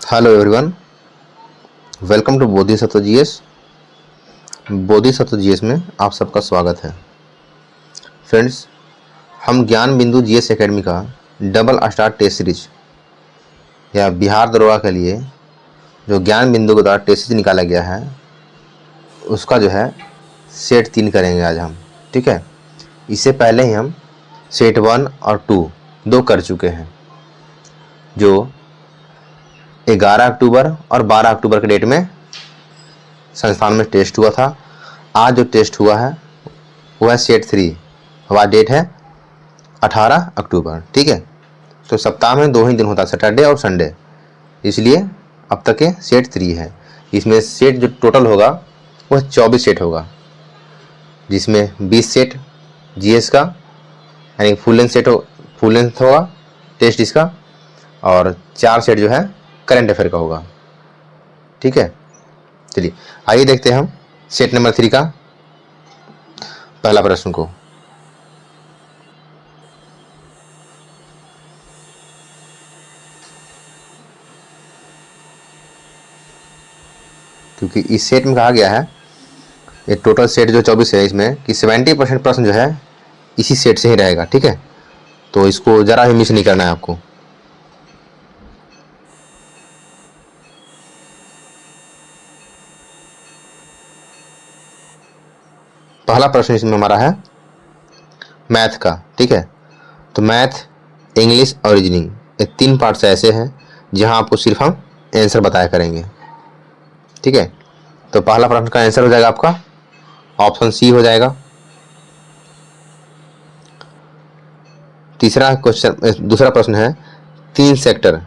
Hello everyone, welcome to Bodhisattva GS. Bodhisattva GS में आप सबका स्वागत है। फ्रेंड्स, हम ज्ञान बिंदु जीएस एकेडमी का डबल स्टार टेस्ट सीरीज या बिहार दरोगा के लिए जो ज्ञान बिंदु के द्वारा टेस्ट सीरीज निकाला गया है उसका जो है सेट 3 करेंगे आज हम। ठीक है, इससे पहले ही हम सेट 1 और 2 दो कर चुके हैं, जो 11 अक्टूबर और 12 अक्टूबर के डेट में संस्थान में टेस्ट हुआ था। आज जो टेस्ट हुआ है वो है सेट 3, हमारा डेट है 18 अक्टूबर। ठीक है, तो सप्ताह में 2 ही दिन होता है, सैटरडे और संडे, इसलिए अब तक ये सेट 3 है। इसमें सेट जो टोटल होगा वह 24 सेट होगा, जिसमें 20 सेट जीएस का यानी फुल लेंथ होगा टेस्ट इसका, और 4 सेट जो है करंट अफेयर का होगा। ठीक है, चलिए आइए देखते हैं हम सेट नंबर 3 का पहला प्रश्न को। क्योंकि इस सेट में कहा गया है, ये टोटल सेट जो 24 है इसमें कि 70% प्रश्न जो है इसी सेट से ही रहेगा। ठीक है, तो इसको जरा भी मिस नहीं करना है आपको। पहला प्रश्न इसमें हमारा है मैथ का। ठीक है, तो मैथ, इंग्लिश और रीजनिंग, ये 3 पार्ट्स ऐसे हैं जहां आपको सिर्फ हम आंसर बताया करेंगे। ठीक है, तो पहला प्रश्न का आंसर हो जाएगा आपका ऑप्शन सी हो जाएगा। दूसरा प्रश्न है 3 सेक्टर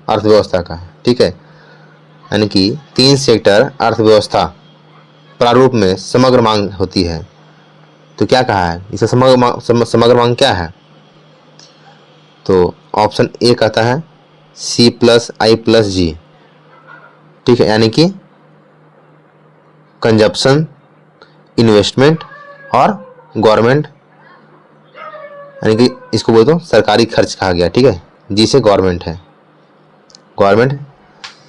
अर्थव्यवस्था का। ठीक है, यानी कि 3 सेक्टर अर्थव्यवस्था प्रारूप में समग्र मांग होती है। तो क्या कहा है इसका समग्र मांग क्या है? तो ऑप्शन ए कहता है C+I+G। ठीक है, यानी कि कंजप्शन, इन्वेस्टमेंट और गवर्नमेंट, यानी कि इसको बोल दो सरकारी खर्च कहा गया। ठीक है, जी से गवर्नमेंट है, गवर्नमेंट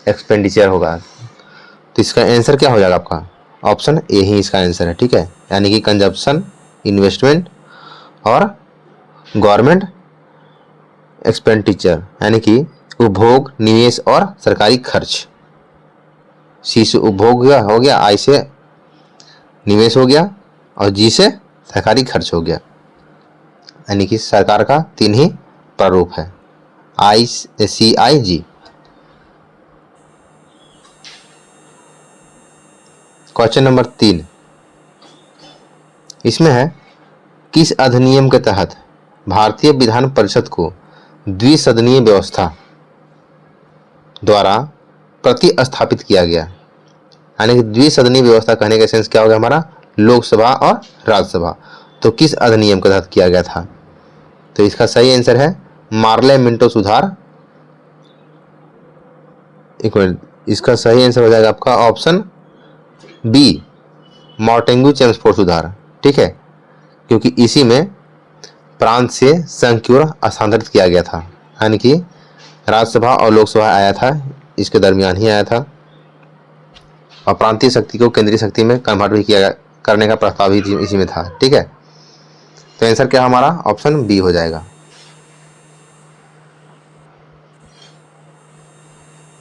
एक्सपेंडिचर होगा। तो इसका आंसर क्या हो जाएगा आपका? ऑप्शन ए ही इसका आंसर है। ठीक है, यानी कि कंजप्शन, इन्वेस्टमेंट और गवर्नमेंट एक्सपेंडिचर, यानी कि उपभोग, निवेश और सरकारी खर्च। सी से उपभोग हो गया, आई से निवेश हो गया और जी से सरकारी खर्च हो गया, यानी कि सरकार का 3 ही प्रारूप है, CIG। क्वेश्चन नंबर 3 इसमें है किस अधिनियम के तहत भारतीय विधान परिषद को द्विसदनीय व्यवस्था द्वारा प्रतिस्थापित किया गया? यानी कि द्विसदनीय व्यवस्था कहने का सेंस क्या होगा हमारा? लोकसभा और राज्यसभा। तो किस अधिनियम के तहत किया गया था? तो इसका सही आंसर है मार्ले मिंटो सुधार। एक मिनट, इसका सही आंसर हो जाएगा आपका ऑप्शन बी, मॉन्टेग्यू चेम्सफोर्ड सुधार। ठीक है, क्योंकि इसी में प्रांत से संघ की ओर हस्तांतरित किया गया था, यानी कि राज्यसभा और लोकसभा आया था, इसके दरमियान ही आया था, और प्रांतीय शक्ति को केंद्रीय शक्ति में कन्वर्ट भी किया करने का प्रस्ताव भी इसी में था। ठीक है, तो आंसर क्या हमारा? ऑप्शन बी हो जाएगा।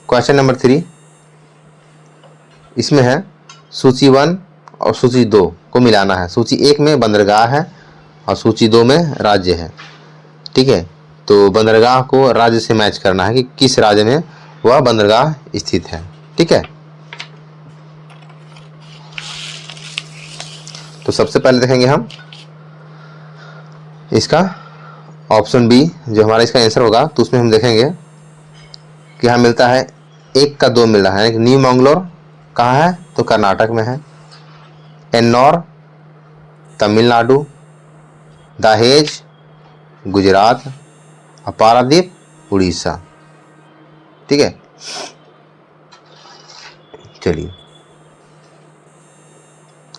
क्वेश्चन नंबर 3 इसमें है सूची 1 और सूची 2 को मिलाना है। सूची 1 में बंदरगाह है और सूची 2 में राज्य है। ठीक है, तो बंदरगाह को राज्य से मैच करना है कि किस राज्य में वह बंदरगाह स्थित है। ठीक है, तो सबसे पहले देखेंगे हम इसका ऑप्शन बी जो हमारा इसका आंसर होगा। तो उसमें हम देखेंगे कि यहाँ मिलता है 1 का 2 मिल रहा है। न्यू मंगलोर कहाँ है? तो कर्नाटक में है। एन्नौर तमिलनाडु, दहेज गुजरात और पारादीप उड़ीसा। ठीक है, चलिए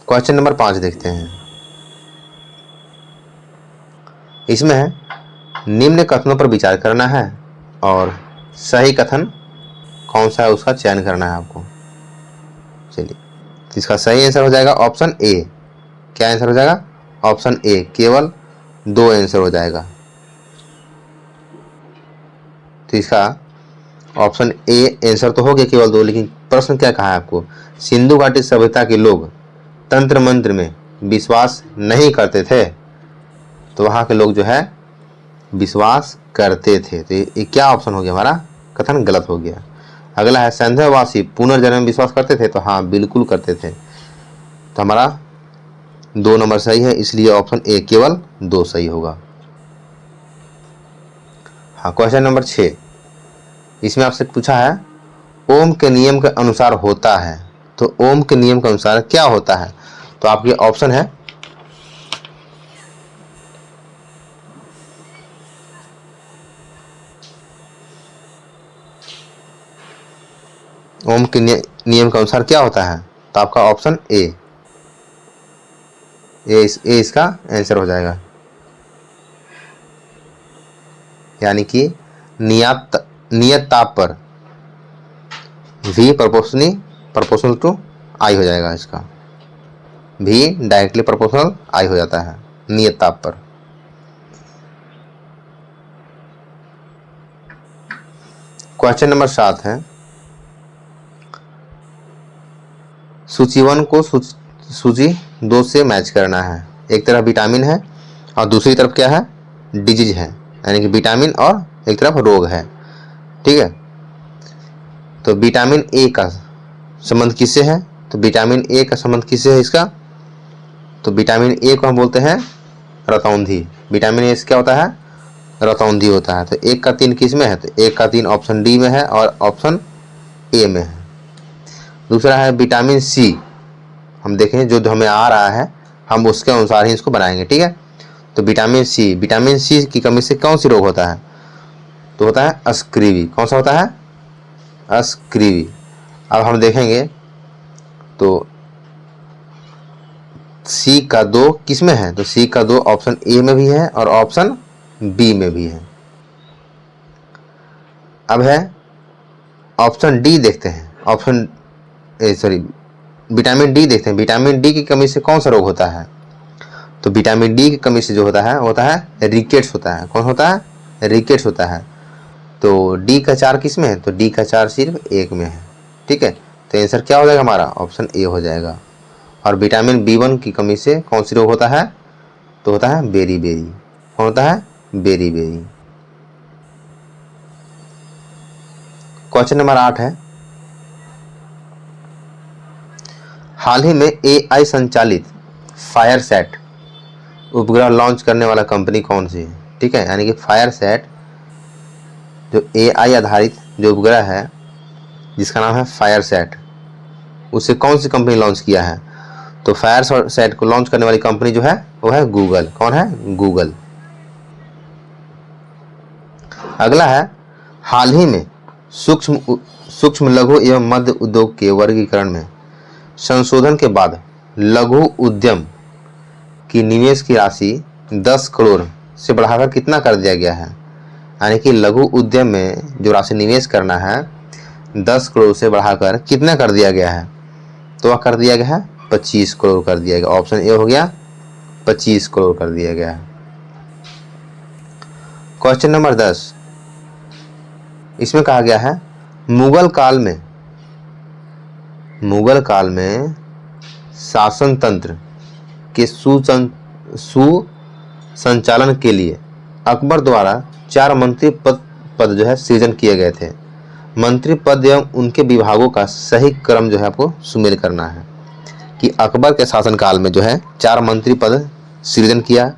क्वेश्चन नंबर 5 देखते हैं। इसमें है निम्न कथनों पर विचार करना है और सही कथन कौन सा है उसका चयन करना है आपको। चलिए, तो इसका सही आंसर हो जाएगा ऑप्शन ए। क्या आंसर हो जाएगा? Option A. केवल 2 आंसर हो जाएगा। तो इसका ऑप्शन ए आंसर तो हो गया केवल 2, लेकिन प्रश्न क्या कहा है आपको? सिंधु घाटी सभ्यता के लोग तंत्र मंत्र में विश्वास नहीं करते थे। तो वहां के लोग जो है विश्वास करते थे। तो ये क्या ऑप्शन हो गया? हमारा कथन गलत हो गया। अगला है संध्यावासी पुनर्जन्म में विश्वास करते थे। तो हाँ, बिल्कुल करते थे। तो हमारा 2 नंबर सही है, इसलिए ऑप्शन ए केवल 2 सही होगा। हाँ, क्वेश्चन नंबर 6, इसमें आपसे पूछा है ओम के नियम के अनुसार होता है। तो ओम के नियम के अनुसार क्या होता है? तो आपके ऑप्शन है ओम के नियम के अनुसार क्या होता है? तो आपका ऑप्शन ए इसका आंसर हो जाएगा। यानी कि नियत ताप पर V प्रोपोर्शनल टू I हो जाएगा। इसका V डायरेक्टली प्रोपोर्शनल I हो जाता है नियत ताप पर। क्वेश्चन नंबर 7 है सूची 1 को सूची 2 से मैच करना है। एक तरफ विटामिन है और दूसरी तरफ क्या है? डिजीज है, यानी कि विटामिन और एक तरफ रोग है। ठीक है, तो विटामिन ए का संबंध किससे है? तो विटामिन ए का संबंध किससे है इसका? तो विटामिन ए को हम बोलते हैं रतौंधी। विटामिन ए क्या होता है? रतौंधी होता है। तो 1 का 3 किस में है? तो 1 का 3 ऑप्शन डी में है और ऑप्शन ए में है। दूसरा है विटामिन सी। हम देखें जो हमें आ रहा है हम उसके अनुसार ही इसको बनाएंगे। ठीक है, तो विटामिन सी की कमी से कौन सी रोग होता है? तो होता है अस्क्रीवी। कौन सा होता है? अस्क्रीवी। अब हम देखेंगे तो सी का 2 किस में है? तो सी का 2 ऑप्शन ए में भी है और ऑप्शन बी में भी है। अब है ऑप्शन डी देखते हैं। विटामिन डी देखते हैं। विटामिन डी की कमी से कौन सा रोग होता है? तो विटामिन डी की कमी से जो होता है रिकेट्स होता है। कौन होता है? रिकेट्स होता है। तो डी का 4 किस में है? तो डी का 4 सिर्फ 1 में है। ठीक है, तो आंसर क्या हो जाएगा हमारा? ऑप्शन ए हो जाएगा। और विटामिन बी1 की कमी से कौन सी रोग होता है? तो होता है बेरी। कौन होता है? बेरी। क्वेश्चन नंबर 8 है हाल ही में AI संचालित फायरसैट उपग्रह लॉन्च करने वाला कंपनी कौन सी है? ठीक है, यानी कि फायरसैट जो AI आधारित जो उपग्रह है जिसका नाम है फायरसैट, उसे कौन सी कंपनी लॉन्च किया है? तो फायरसैट को लॉन्च करने वाली कंपनी जो है वो है गूगल। कौन है? गूगल। अगला है हाल ही में सूक्ष्म लघु एवं मध्य उद्योग के वर्गीकरण में संशोधन के बाद लघु उद्यम की निवेश की राशि 10 करोड़ से बढ़ाकर कितना कर दिया गया है? यानी कि लघु उद्यम में जो राशि निवेश करना है 10 करोड़ से बढ़ाकर कितना कर दिया गया है? तो वह कर दिया गया है 25 करोड़ कर दिया गया। ऑप्शन ए हो गया 25 करोड़ कर दिया गया है। क्वेश्चन नंबर 10, इसमें कहा गया है मुगल काल में शासन तंत्र के सुसंचालन के लिए अकबर द्वारा 4 मंत्री पद जो है सृजन किए गए थे। मंत्री पद एवं उनके विभागों का सही क्रम जो है आपको सुमेल करना है कि अकबर के शासनकाल में जो है 4 मंत्री पद सृजन किया।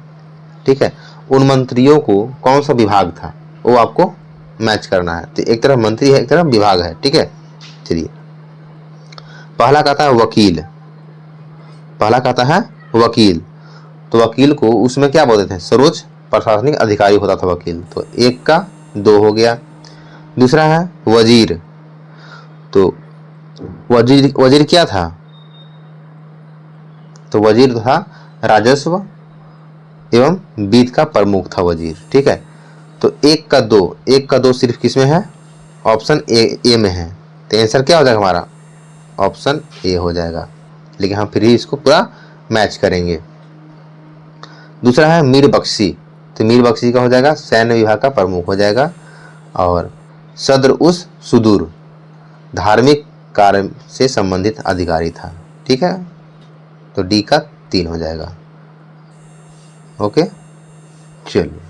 ठीक है, उन मंत्रियों को कौन सा विभाग था वो आपको मैच करना है। तो एक तरफ मंत्री है, एक तरफ विभाग है। ठीक है, चलिए पहला कहता है वकील। तो वकील को उसमें क्या बोलते थे? सर्वोच्च प्रशासनिक अधिकारी होता था वकील। तो 1 का 2 हो गया। दूसरा है वजीर। तो वजीर क्या था? तो वजीर था राजस्व एवं वित्त का प्रमुख था वजीर। ठीक है, तो 1 का 2 सिर्फ किस में है? ऑप्शन ए में है। तो आंसर क्या हो जाएगा हमारा, ऑप्शन ए हो जाएगा। लेकिन हम फिर ही इसको पूरा मैच करेंगे। दूसरा है मीर बख्शी, तो मीर बख्शी का हो जाएगा सैन्य विभाग का प्रमुख हो जाएगा। और सदर उस सुदूर धार्मिक कार्य से संबंधित अधिकारी था। ठीक है, तो डी का 3 हो जाएगा। ओके, चलिए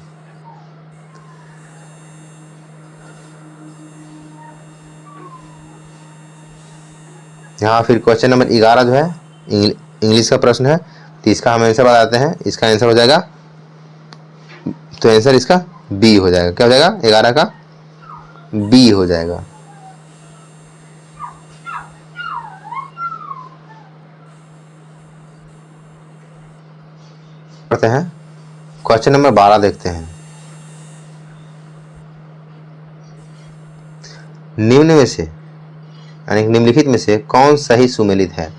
यहाँ फिर क्वेश्चन नंबर 11 जो है इंग्लिश का प्रश्न है, तो इसका हम आंसर बताते हैं। इसका आंसर हो जाएगा, तो आंसर इसका बी हो जाएगा। क्या हो जाएगा, 11 का बी हो जाएगा। करते हैं क्वेश्चन नंबर 12 देखते हैं। निम्न में से यानी निम्नलिखित में से कौन सही सुमेलित है।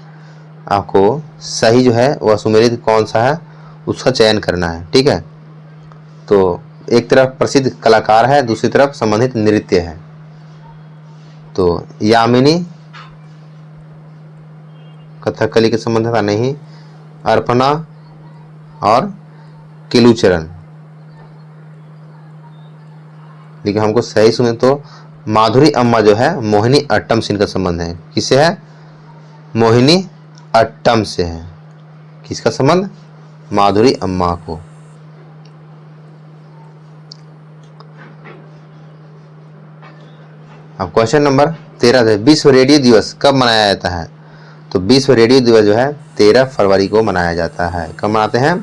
आपको सही जो है वह सुमेलित कौन सा है उसका चयन करना है। ठीक है, तो एक तरफ प्रसिद्ध कलाकार है, दूसरी तरफ संबंधित नृत्य है। तो यामिनी कथकली के संबंध का नहीं, अर्पणा और केलुचरण। लेकिन हमको सही सुने तो माधुरी अम्मा जो है मोहिनी अट्टम से इनका संबंध है। किससे है, मोहिनी अट्टम से है। किसका संबंध, माधुरी अम्मा को। अब क्वेश्चन नंबर 13 है, विश्व रेडियो दिवस कब मनाया जाता है। तो विश्व रेडियो दिवस जो है 13 फरवरी को मनाया जाता है। कब मनाते हैं,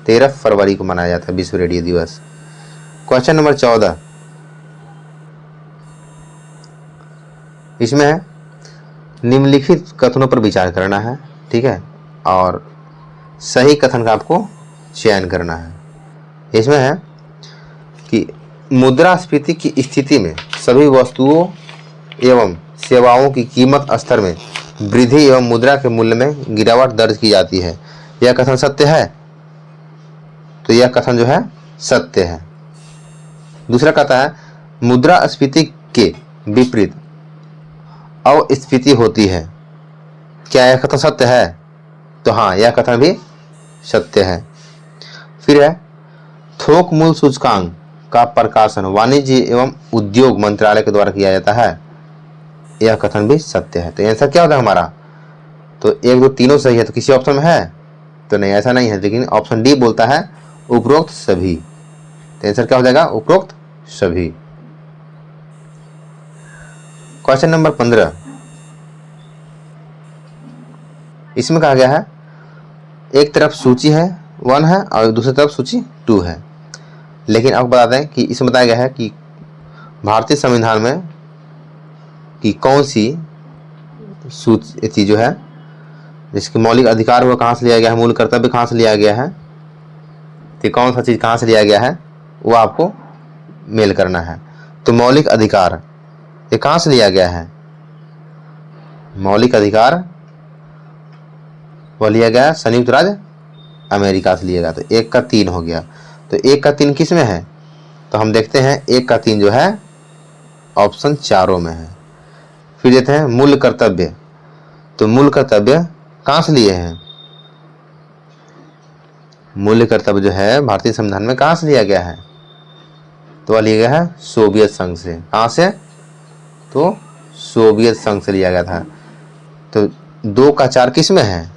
13 फरवरी को मनाया जाता है विश्व रेडियो दिवस। क्वेश्चन नंबर 14, इसमें है निम्नलिखित कथनों पर विचार करना है। ठीक है, और सही कथन का आपको चयन करना है। इसमें है कि मुद्रास्फीति की स्थिति में सभी वस्तुओं एवं सेवाओं की कीमत स्तर में वृद्धि एवं मुद्रा के मूल्य में गिरावट दर्ज की जाती है। यह कथन सत्य है, तो यह कथन जो है सत्य है। दूसरा कहता है मुद्रास्फीति के विपरीत अस्फीति होती है। क्या यह कथन सत्य है, तो हाँ यह कथन भी सत्य है। फिर है थोक मूल्य सूचकांक का प्रकाशन वाणिज्य एवं उद्योग मंत्रालय के द्वारा किया जाता है। यह कथन भी सत्य है। तो आंसर क्या होता है हमारा, तो 1 2 तीनों सही है। तो किसी ऑप्शन में है, तो नहीं, ऐसा नहीं है। लेकिन ऑप्शन डी बोलता है उपरोक्त सभी। तो आंसर क्या हो जाएगा, उपरोक्त सभी। क्वेश्चन नंबर 15, इसमें कहा गया है एक तरफ सूची है 1 है और दूसरी तरफ सूची 2 है। लेकिन आपको बता दें कि इसमें बताया गया है कि भारतीय संविधान में कि कौन सी सूची जो है जिसकी मौलिक अधिकार हुआ कहाँ से लिया गया है, मूल कर्तव्य कहाँ से लिया गया है, कि कौन सा चीज़ कहाँ से लिया गया है वो आपको मेल करना है। तो मौलिक अधिकार ये कहाँ से लिया गया है, मौलिक अधिकार वह लिया गया संयुक्त राज्य अमेरिका से लिया गया। तो 1 का 3 हो गया। तो 1 का 3 किस में है, तो हम देखते हैं 1 का 3 जो है ऑप्शन 4 में है। फिर देते हैं मूल कर्तव्य, तो मूल कर्तव्य कहाँ से लिए हैं, मूल कर्तव्य जो है भारतीय संविधान में कहाँ से लिया गया है, तो वह लिया गया है सोवियत संघ से। कहाँ से, तो सोवियत संघ से लिया गया था। तो 2 का 4 किस में है,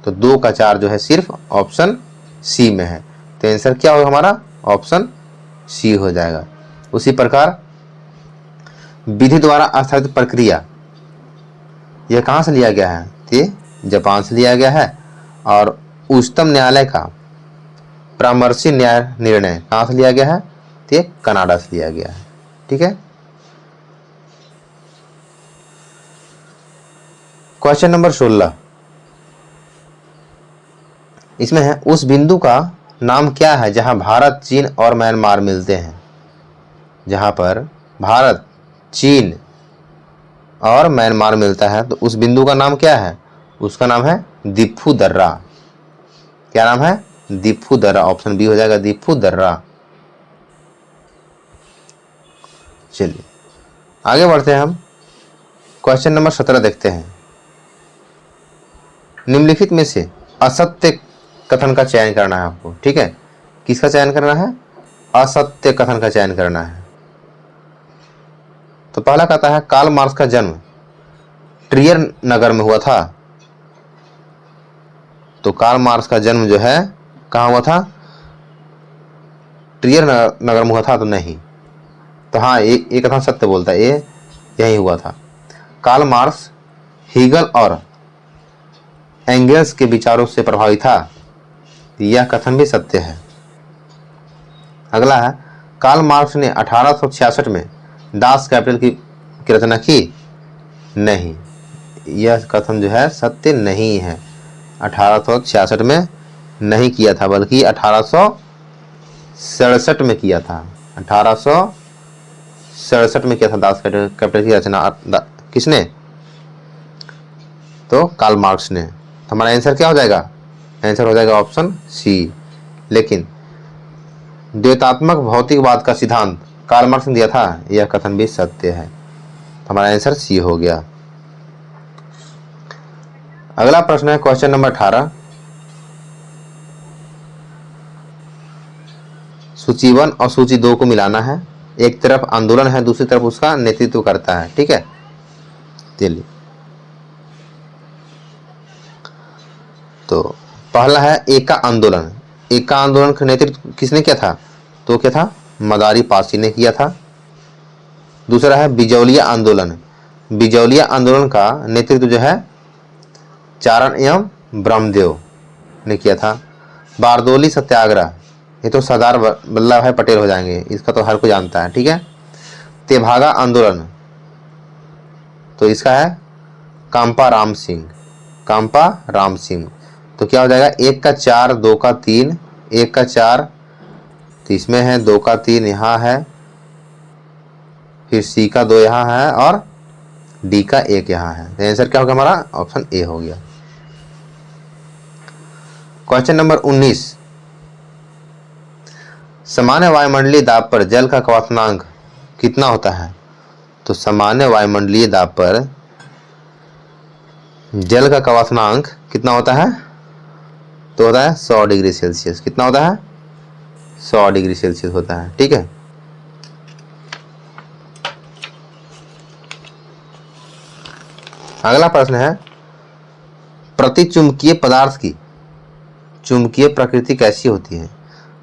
तो 2 का 4 जो है सिर्फ ऑप्शन सी में है। तो आंसर क्या होगा हमारा, ऑप्शन सी हो जाएगा। उसी प्रकार विधि द्वारा आस्थापित प्रक्रिया यह कहाँ से लिया गया है, तो जापान से लिया गया है। और उच्चतम न्यायालय का परामर्शी न्याय निर्णय कहाँ से लिया गया है, तो कनाडा से लिया गया है। ठीक है, क्वेश्चन नंबर 16, इसमें है उस बिंदु का नाम क्या है जहां भारत, चीन और म्यांमार मिलते हैं। जहां पर भारत, चीन और म्यांमार मिलता है, तो उस बिंदु का नाम क्या है, उसका नाम है दिफू दर्रा। क्या नाम है, दिफू दर्रा। ऑप्शन बी हो जाएगा दिफू दर्रा। चलिए आगे बढ़ते हैं हम। क्वेश्चन नंबर 17 देखते हैं। निम्नलिखित में से असत्य कथन का चयन करना है आपको, ठीक है। किसका चयन करना है? असत्य कथन का चयन करना है। तो पहला कहता है कार्ल मार्क्स का जन्म ट्रियर नगर में हुआ था। तो कार्ल मार्क्स का जन्म जो है कहाँ हुआ था? ट्रियर नगर में हुआ था? तो नहीं। तो हाँ, ये कथन सत्य बोलता है, ये यही हुआ था। कार्ल मार्क्स हीगल और एंगल्स के विचारों से प्रभावित था, यह कथन भी सत्य है। अगला है कार्ल मार्क्स ने 1866 में दास कैपिटल की रचना की? नहीं, यह कथन जो है सत्य नहीं है। 1866 में नहीं किया था, बल्कि 1867 में किया था। 1867 में किया था दास कैपिटल की रचना। किसने? तो कार्ल मार्क्स ने। हमारा आंसर क्या हो जाएगा? आंसर हो जाएगा ऑप्शन सी। लेकिन द्वैतात्मक भौतिकवाद का सिद्धांत कार्ल मार्क्स ने दिया था, यह कथन भी सत्य है। हमारा आंसर सी हो गया। अगला प्रश्न है क्वेश्चन नंबर 18। सूची 1 और सूची 2 को मिलाना है। एक तरफ आंदोलन है, दूसरी तरफ उसका नेतृत्व करता है, ठीक है। चलिए, तो पहला है एका आंदोलन। एका आंदोलन का नेतृत्व किसने किया था? तो क्या था? मदारी पासी ने किया था। दूसरा है बिजौलिया आंदोलन। बिजौलिया आंदोलन का नेतृत्व जो है चारण एवं ब्रह्मदेव ने किया था। बारदोली सत्याग्रह, ये तो सरदार वल्लभ भाई पटेल हो जाएंगे, इसका तो हर कोई जानता है, ठीक है। तेभागा आंदोलन, तो इसका है कांपा राम सिंह। कांपा राम सिंह। तो क्या हो जाएगा? 1 का 4, 2 का 3, 1 का 4 तो इसमें है, 2 का 3 यहाँ है, फिर सी का 2 यहाँ है और डी का 1 यहाँ है। तो आंसर क्या होगा हमारा? ऑप्शन ए हो गया। Question number 19। सामान्य वायुमंडलीय दाब पर जल का क्वथनांक कितना होता है? तो सामान्य वायुमंडलीय दाब पर जल का क्वथनांक कितना होता है? तो होता है 100 डिग्री सेल्सियस। कितना होता है? 100 डिग्री सेल्सियस होता है, ठीक है। अगला प्रश्न है प्रतिचुंबकीय पदार्थ की चुंबकीय प्रकृति कैसी होती है?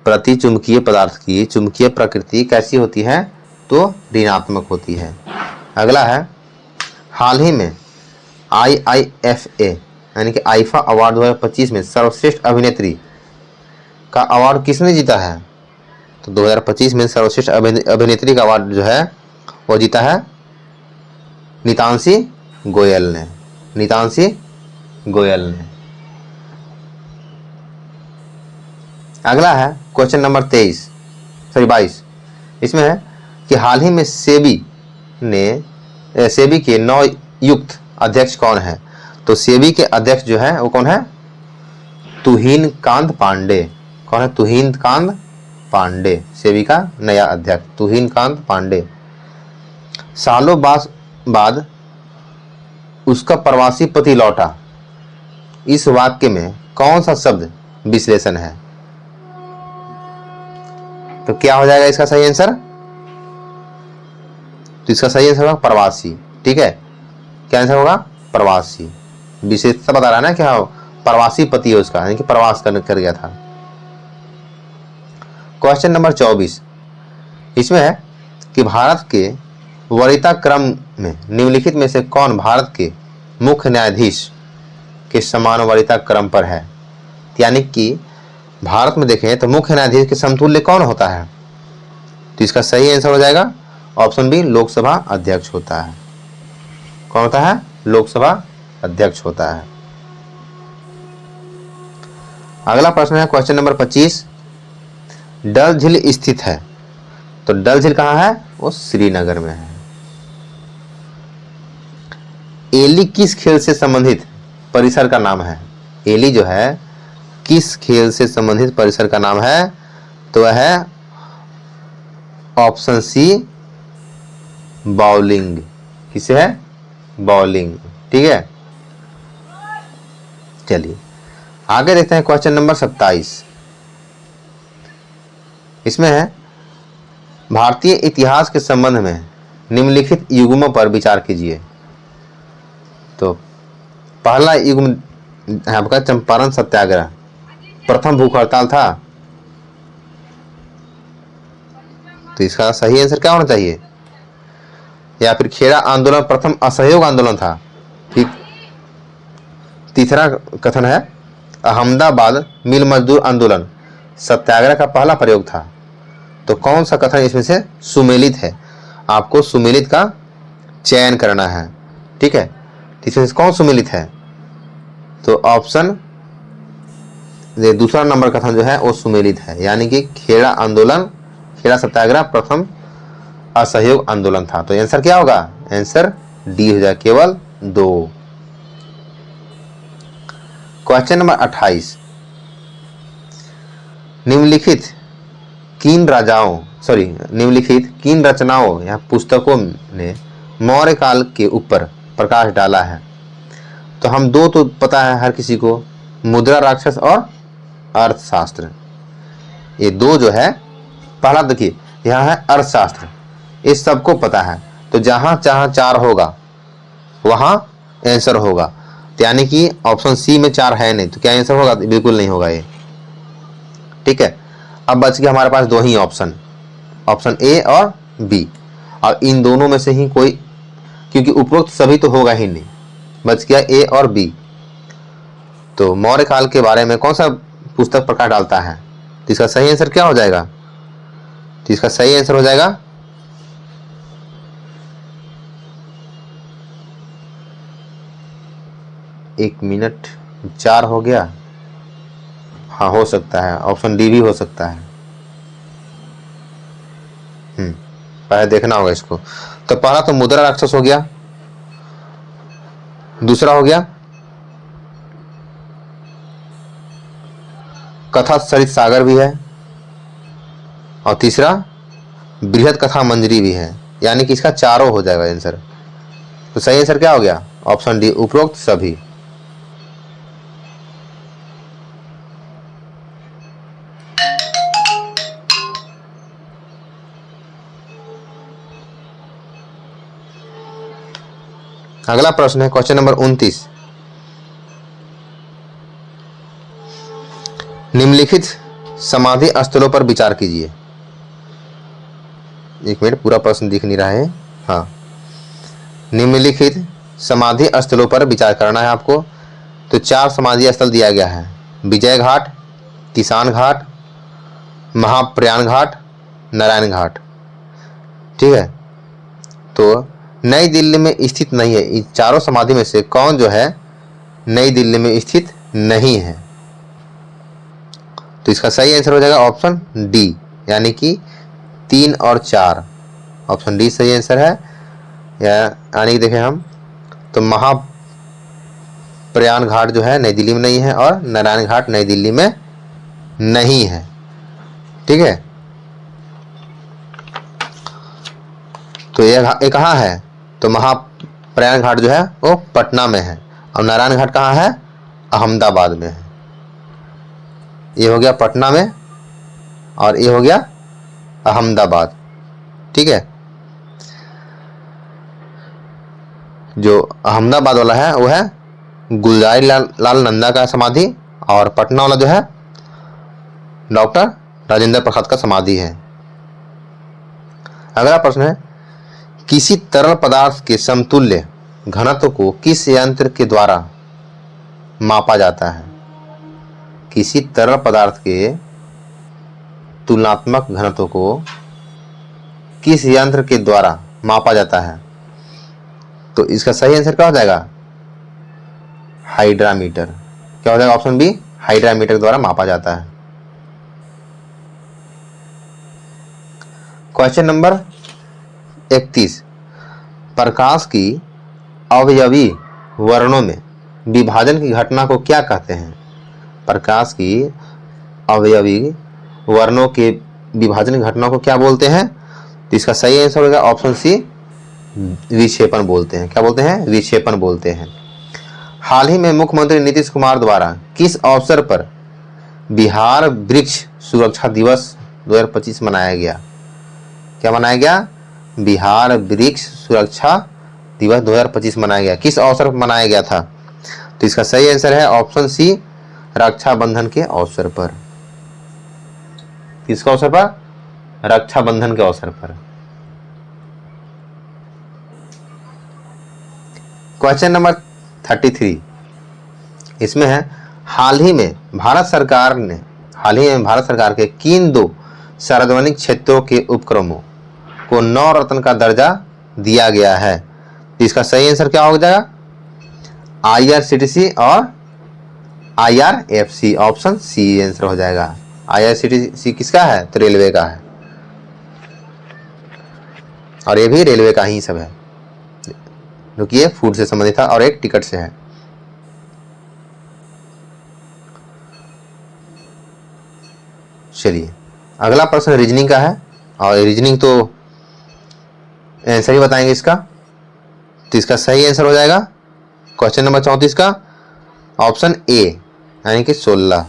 प्रतिचुंबकीय पदार्थ की चुंबकीय प्रकृति कैसी होती है? तो ऋणात्मक होती है। अगला है हाल ही में IIFA यानी कि आईफा अवार्ड 2025 में सर्वश्रेष्ठ अभिनेत्री का अवार्ड किसने जीता है? तो 2025 में सर्वश्रेष्ठ अभिनेत्री का अवार्ड जो है वो जीता है नीतांशी गोयल ने। नीतांशी गोयल ने। अगला है क्वेश्चन नंबर 22। इसमें है कि हाल ही में सेबी के नवयुक्त अध्यक्ष कौन है? तो सेबी के अध्यक्ष जो है वो कौन है? तुहिन कांत पांडे। कौन है? तुहिन कांत पांडे, सेबी का नया अध्यक्ष तुहिन कांत पांडे। सालों बाद उसका प्रवासी पति लौटा, इस वाक्य में कौन सा शब्द विश्लेषण है? तो क्या हो जाएगा इसका सही आंसर? तो इसका सही आंसर होगा प्रवासी, ठीक है। क्या आंसर होगा? प्रवासी। विशेषता बता रहा है ना कि हाँ प्रवासी पति है उसका, यानी कि प्रवास कर गया था। Question number 24। इसमें है कि भारत के वरीयता क्रम में निम्नलिखित में से कौन भारत के मुख्य न्यायाधीश के समान वरीयता क्रम पर है? यानी कि भारत में देखें तो मुख्य न्यायाधीश के समतुल्य कौन होता है? तो इसका सही आंसर हो जाएगा ऑप्शन बी, लोकसभा अध्यक्ष होता है। कौन होता है? लोकसभा अध्यक्ष होता है। अगला प्रश्न है क्वेश्चन नंबर 25। डल झील स्थित है, तो डल झील कहाँ है? वो श्रीनगर में है। एली किस खेल से संबंधित परिसर का नाम है? एली जो है किस खेल से संबंधित परिसर का नाम है? तो वह है ऑप्शन सी, बाउलिंग। किसे है? बॉलिंग। ठीक है, चलिए आगे देखते हैं क्वेश्चन नंबर 27। इसमें है भारतीय इतिहास के संबंध में निम्नलिखित युग्मों पर विचार कीजिए। तो पहला युग्म आपका चंपारण सत्याग्रह, प्रथम भूख हड़ताल था। तो इसका सही आंसर क्या होना चाहिए? या फिर खेड़ा आंदोलन प्रथम असहयोग आंदोलन था। ठीक, तीसरा कथन है अहमदाबाद मिल मजदूर आंदोलन सत्याग्रह का पहला प्रयोग था। तो कौन सा कथन इसमें से सुमेलित है? आपको सुमेलित का चयन करना है। ठीक है, इसमें से कौन सुमेलित है? तो ऑप्शन दूसरा नंबर कथन जो है वो सुमेलित है, यानी कि खेड़ा आंदोलन, खेड़ा सत्याग्रह प्रथम असहयोग आंदोलन था। तो आंसर क्या होगा? आंसर डी हो जाए, केवल 2। Question number 28। निम्नलिखित किन रचनाओं या पुस्तकों ने मौर्य काल के ऊपर प्रकाश डाला है? तो हम दो तो पता है हर किसी को, मुद्रा राक्षस और अर्थशास्त्र। ये दो जो है, पहला देखिए यहाँ है अर्थशास्त्र, इस सबको पता है। तो जहां जहां 4 होगा वहां आंसर होगा। तो यानी कि ऑप्शन सी में 4 है नहीं, तो क्या आंसर होगा? बिल्कुल नहीं होगा ये। ठीक है, अब बच गया हमारे पास 2 ही ऑप्शन, ऑप्शन ए और बी। और इन दोनों में से ही कोई, क्योंकि उपरोक्त सभी तो होगा ही नहीं, बच गया ए और बी। तो मौर्य काल के बारे में कौन सा पुस्तक प्रकाश डालता है? तो इसका सही आंसर क्या हो जाएगा? तो इसका सही आंसर हो जाएगा 1 मिनट 4 हो गया। हाँ, हो सकता है ऑप्शन डी भी हो सकता है। पहले देखना होगा इसको। तो पहला तो मुद्रा राक्षस हो गया, दूसरा हो गया कथा सरित सागर भी है, और तीसरा बृहद कथा मंजरी भी है, यानी कि इसका चारों हो जाएगा आंसर। तो सही आंसर क्या हो गया? ऑप्शन डी, उपरोक्त सभी। अगला प्रश्न है क्वेश्चन नंबर 29। निम्नलिखित समाधि स्थलों पर विचार कीजिए। 1 मिनट, पूरा प्रश्न दिख नहीं रहा है। हाँ, निम्नलिखित समाधि स्थलों पर विचार करना है आपको। तो 4 समाधि स्थल दिया गया है, विजय घाट, किसान घाट, महाप्रयाण घाट, नारायण घाट। ठीक है, तो नई दिल्ली में स्थित नहीं है। इन चारों समाधि में से कौन जो है नई दिल्ली में स्थित नहीं है? तो इसका सही आंसर हो जाएगा ऑप्शन डी, यानी कि 3 और 4। ऑप्शन डी सही आंसर है। यानी कि देखें हम, तो महाप्रयाण घाट जो है नई दिल्ली में नहीं है, और नारायण घाट नई दिल्ली में नहीं है। ठीक है, तो ये कहाँ है? तो महाप्रयाण घाट जो है वो पटना में है, और नारायण घाट कहाँ है? अहमदाबाद में है। ये हो गया पटना में, और ये हो गया अहमदाबाद। ठीक है, जो अहमदाबाद वाला है वो है गुलजारी लाल नंदा का समाधि, और पटना वाला जो है डॉक्टर राजेंद्र प्रसाद का समाधि है। अगला प्रश्न है किसी तरल पदार्थ के समतुल्य घनत्व को किस यंत्र के द्वारा मापा जाता है? किसी तरल पदार्थ के तुलनात्मक घनत्व को किस यंत्र के द्वारा मापा जाता है? तो इसका सही आंसर क्या हो जाएगा? हाइड्रामीटर। क्या हो जाएगा? ऑप्शन बी, हाइड्रामीटर द्वारा मापा जाता है। Question number 31। प्रकाश की अवयवी वर्णों में विभाजन की घटना को क्या कहते हैं? प्रकाश की अवयवी वर्णों के विभाजन की घटना को क्या बोलते हैं? तो इसका सही आंसर होगा ऑप्शन सी, विक्षेपण बोलते हैं। क्या बोलते हैं? विक्षेपण बोलते हैं। हाल ही में मुख्यमंत्री नीतीश कुमार द्वारा किस अवसर पर बिहार वृक्ष सुरक्षा दिवस 2025 मनाया गया? क्या मनाया गया? बिहार वृक्ष सुरक्षा दिवस 2025 मनाया गया। किस अवसर पर मनाया गया था? तो इसका सही आंसर है ऑप्शन सी, रक्षाबंधन के अवसर पर। किसके अवसर पर? रक्षाबंधन के अवसर पर। क्वेश्चन नंबर 33 इसमें है, हाल ही में भारत सरकार के किन 2 सार्वजनिक क्षेत्रों के उपक्रमों को 9 रत्न का दर्जा दिया गया है? तो इसका सही आंसर क्या हो जाएगा? IRCTC और IRFC। ऑप्शन सी आंसर हो जाएगा। IRCTC किसका है? तो रेलवे का है, और ये भी रेलवे का ही सब है, जो कि ये फूड से संबंधित था और एक टिकट से है। चलिए अगला प्रश्न रीजनिंग का है, और रीजनिंग तो आंसर ही बताएंगे इसका। तो इसका सही आंसर हो जाएगा क्वेश्चन नंबर 34 का ऑप्शन ए, यानी कि 16।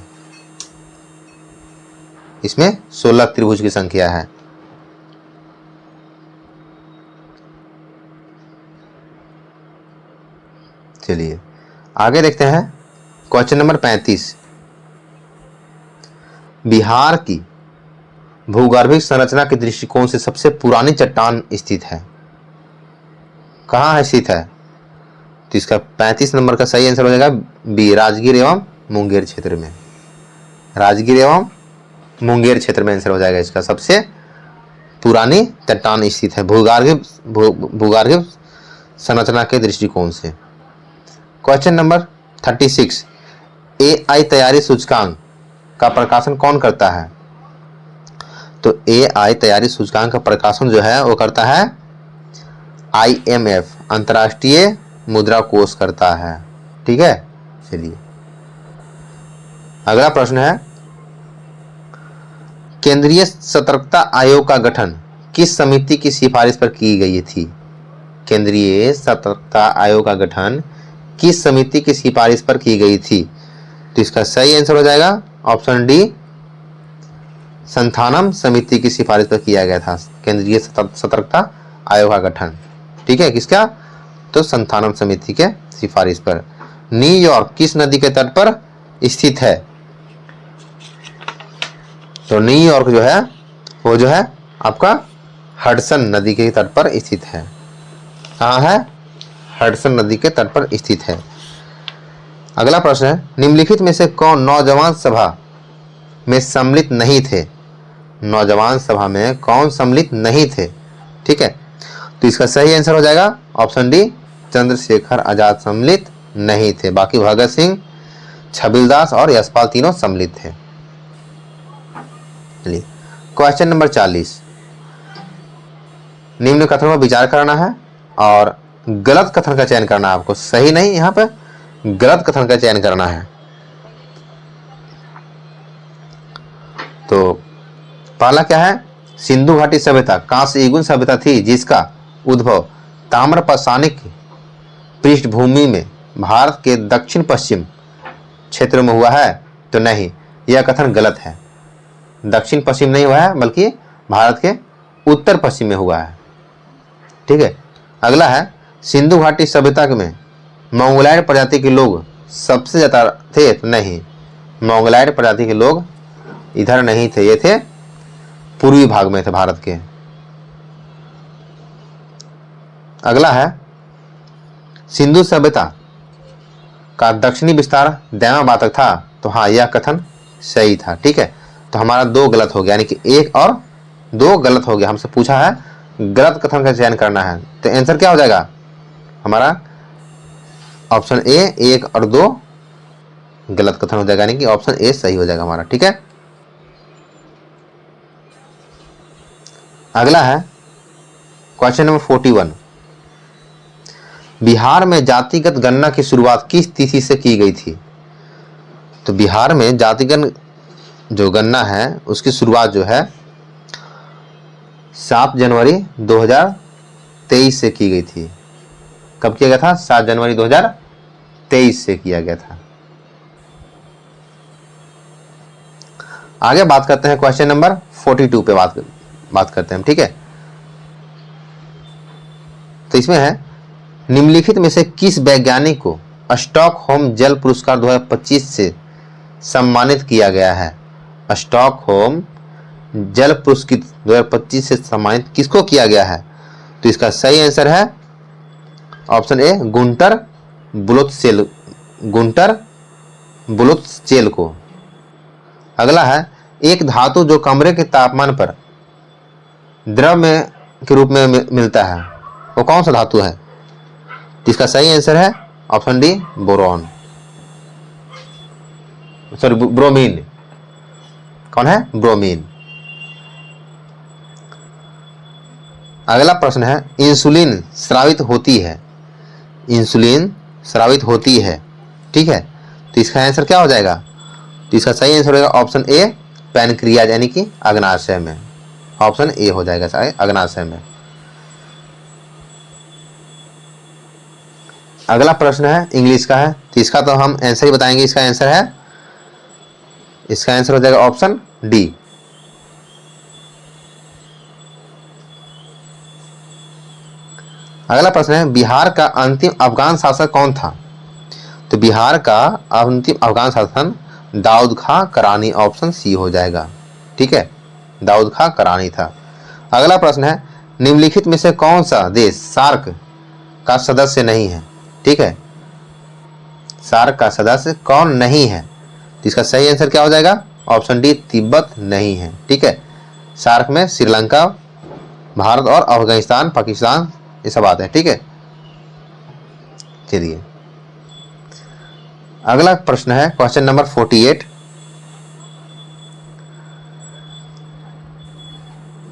इसमें 16 त्रिभुज की संख्या है। चलिए आगे देखते हैं क्वेश्चन नंबर 35। बिहार की भूगर्भिक संरचना के दृष्टिकोण से सबसे पुरानी चट्टान स्थित है? कहाँ है स्थित है? तो इसका 35 नंबर का सही आंसर हो जाएगा बी, राजगीर एवं मुंगेर क्षेत्र में। राजगीर एवं मुंगेर क्षेत्र में आंसर हो जाएगा इसका। सबसे पुरानी चट्टान स्थित है भूगर्भिक संरचना के दृष्टिकोण से। क्वेश्चन नंबर 36, AI तैयारी सूचकांक का प्रकाशन कौन करता है? तो AI तैयारी सूचकांक का प्रकाशन जो है वो करता है IMF, अंतर्राष्ट्रीय मुद्रा कोष करता है। ठीक है। चलिए अगला प्रश्न है, केंद्रीय सतर्कता आयोग का गठन किस समिति की सिफारिश पर की गई थी? केंद्रीय सतर्कता आयोग का गठन किस समिति की सिफारिश पर की गई थी? तो इसका सही आंसर हो जाएगा ऑप्शन डी, संथानम समिति की सिफारिश पर किया गया था केंद्रीय सतर्कता आयोग का गठन। ठीक है, किसका? तो संथानम समिति के सिफारिश पर। न्यूयॉर्क किस नदी के तट पर स्थित है? तो न्यूयॉर्क जो है वो जो है आपका हडसन नदी के तट पर स्थित है। कहाँ है? हडसन नदी के तट पर स्थित है। अगला प्रश्न है, निम्नलिखित में से कौन नौजवान सभा में सम्मिलित नहीं थे? नौजवान सभा में कौन सम्मिलित नहीं थे? ठीक है, तो इसका सही आंसर हो जाएगा ऑप्शन डी, चंद्रशेखर आजाद सम्मिलित नहीं थे। बाकी भगत सिंह, छबिलदास और यशपाल तीनों सम्मिलित थे। चलिए क्वेश्चन नंबर 40, निम्न कथनों पर विचार करना है और गलत कथन का चयन करना है आपको। सही नहीं, यहाँ पे गलत कथन का चयन करना है। तो पहला क्या है? सिंधु घाटी सभ्यता कांस्य युगीन सभ्यता थी जिसका उद्भव ताम्रपाषाणिक पृष्ठभूमि में भारत के दक्षिण पश्चिम क्षेत्र में हुआ है। तो नहीं, यह कथन गलत है। दक्षिण पश्चिम नहीं हुआ है बल्कि भारत के उत्तर पश्चिम में हुआ है। ठीक है। अगला है, सिंधु घाटी सभ्यता में मंगोलायड प्रजाति के लोग सबसे ज्यादा थे? तो नहीं, मंगोलायड प्रजाति के लोग इधर नहीं थे, ये थे पूर्वी भाग में थे भारत के। अगला है, सिंधु सभ्यता का दक्षिणी विस्तार दैमाबातक था। तो हाँ, यह कथन सही था। ठीक है, तो हमारा 2 गलत हो गया, यानी कि 1 और 2 गलत हो गया। हमसे पूछा है गलत कथन का चयन करना है, तो आंसर क्या हो जाएगा हमारा? ऑप्शन ए 1 और 2 गलत कथन हो जाएगा, यानी कि ऑप्शन ए सही हो जाएगा हमारा। ठीक है। अगला है क्वेश्चन नंबर 41, बिहार में जातिगत गणना की शुरुआत किस तिथि से की गई थी? तो बिहार में जातिगत जो गणना है उसकी शुरुआत जो है 7 जनवरी 2023 से की गई थी। कब किया गया था? 7 जनवरी 2023 से किया गया था। आगे बात करते हैं क्वेश्चन नंबर 42 पे बात करते हैं, ठीक है। तो इसमें है, निम्नलिखित में से किस वैज्ञानिक को स्टॉकहोम जल पुरस्कार 2025 से सम्मानित किया गया है? स्टॉकहोम जल पुरस्कृत 2025 से सम्मानित किसको किया गया है? तो इसका सही आंसर है ऑप्शन ए, गुंटर बुलोत्सेल को। अगला है, एक धातु जो कमरे के तापमान पर द्रव में के रूप में मिलता है, वो कौन सा धातु है? इसका सही आंसर है option D, boron, sorry bromine. कौन है? ब्रोमीन। अगला प्रश्न है, इंसुलिन स्रावित होती है, इंसुलिन स्रावित होती है, ठीक है। तो इसका आंसर क्या हो जाएगा? तो इसका सही आंसर होगा ऑप्शन ए, पैनक्रियाज यानी कि अग्नाशय में। ऑप्शन ए हो जाएगा सारे अग्नाशय में। अगला प्रश्न है इंग्लिश का है, तो इसका तो हम आंसर ही बताएंगे। इसका आंसर हो जाएगा ऑप्शन डी। अगला प्रश्न है, बिहार का अंतिम अफगान शासक कौन था? तो बिहार का अंतिम अफगान शासक दाऊद खां करानी, ऑप्शन सी हो जाएगा, ठीक है, दाऊद खां करानी था। अगला प्रश्न है, निम्नलिखित में से कौन सा देश सार्क का सदस्य नहीं है? ठीक है, सार्क का सदस्य कौन नहीं है? तो इसका सही आंसर क्या हो जाएगा? ऑप्शन डी, तिब्बत नहीं है, ठीक है। सार्क में श्रीलंका, भारत और अफगानिस्तान, पाकिस्तान ये सब आते हैं, ठीक है। चलिए अगला प्रश्न है क्वेश्चन नंबर 48।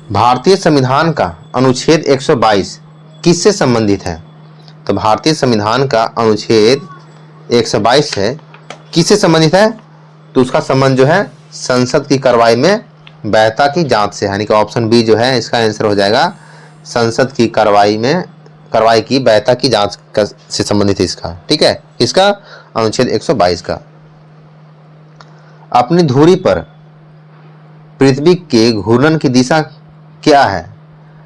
भारतीय संविधान का अनुच्छेद 122 किससे संबंधित है? तो भारतीय संविधान का अनुच्छेद 122 है, किससे संबंधित है? तो उसका संबंध जो है संसद की कार्रवाई में वैधता की जांच से, यानी कि ऑप्शन बी जो है इसका आंसर हो जाएगा, संसद की कार्रवाई की वैधता की जांच से संबंधित है इसका, ठीक है। इसका अनुच्छेद 122 का। अपनी धुरी पर पृथ्वी के घूर्णन की दिशा क्या है?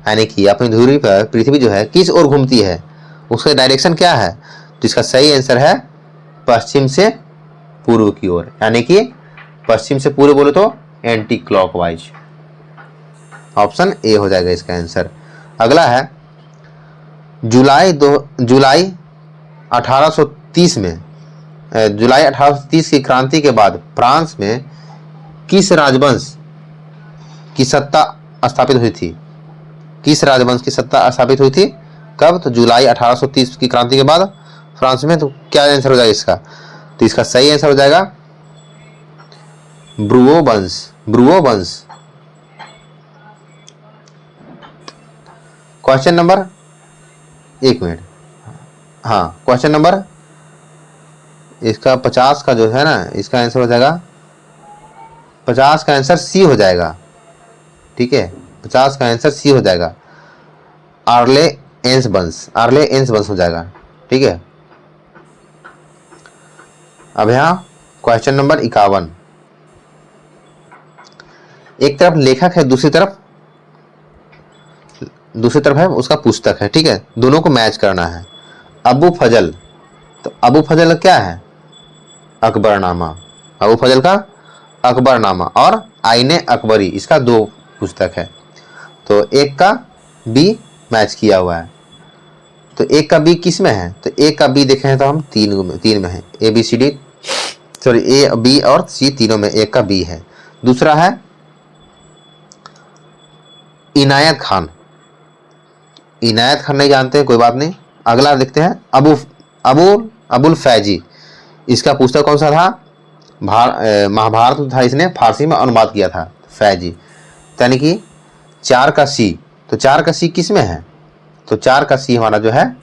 यानी कि अपनी धुरी पर पृथ्वी जो है किस ओर घूमती है, उसका डायरेक्शन क्या है? तो इसका सही आंसर है पश्चिम से पूर्व की ओर, यानी कि पश्चिम से पूर्व बोले तो एंटी क्लॉकवाइज। ऑप्शन ए हो जाएगा इसका आंसर। अगला है, जुलाई 1830 की क्रांति के बाद फ्रांस में किस राजवंश की सत्ता स्थापित हुई थी? किस राजवंश की सत्ता स्थापित हुई थी? कब? तो जुलाई 1830 की क्रांति के बाद फ्रांस में। तो क्या आंसर हो जाएगा इसका? तो इसका सही आंसर हो जाएगा ब्रुओ वंश। क्वेश्चन नंबर, एक मिनट, हाँ, क्वेश्चन नंबर इसका 50 का जो है ना, इसका आंसर हो जाएगा 50 का आंसर सी हो जाएगा, ठीक है, 50 का आंसर सी हो जाएगा, आर्ले एंस वंश हो जाएगा, ठीक है। अब यहाँ क्वेश्चन नंबर 51। एक तरफ लेखक है, दूसरी तरफ है उसका पुस्तक है, ठीक है, दोनों को मैच करना है। अबू फजल, तो अबू फजल क्या है? अकबरनामा, अबू फजल का अकबरनामा और आईने अकबरी, इसका 2 पुस्तक है। तो एक का बी मैच किया हुआ है, तो एक का बी किस में है? तो एक का बी देखे हैं तो हम 3 में है, A B C D, sorry A B और सी तीनों में एक का बी है। दूसरा है इनायत खान नहीं जानते हैं, कोई बात नहीं। अगला देखते हैं अबुल फैजी, इसका पुस्तक कौन सा था? महाभारत था, इसने फारसी में अनुवाद किया था, फैजी। यानी कि 4 का सी, तो 4 का सी किस में है? तो 4 का सी हमारा जो है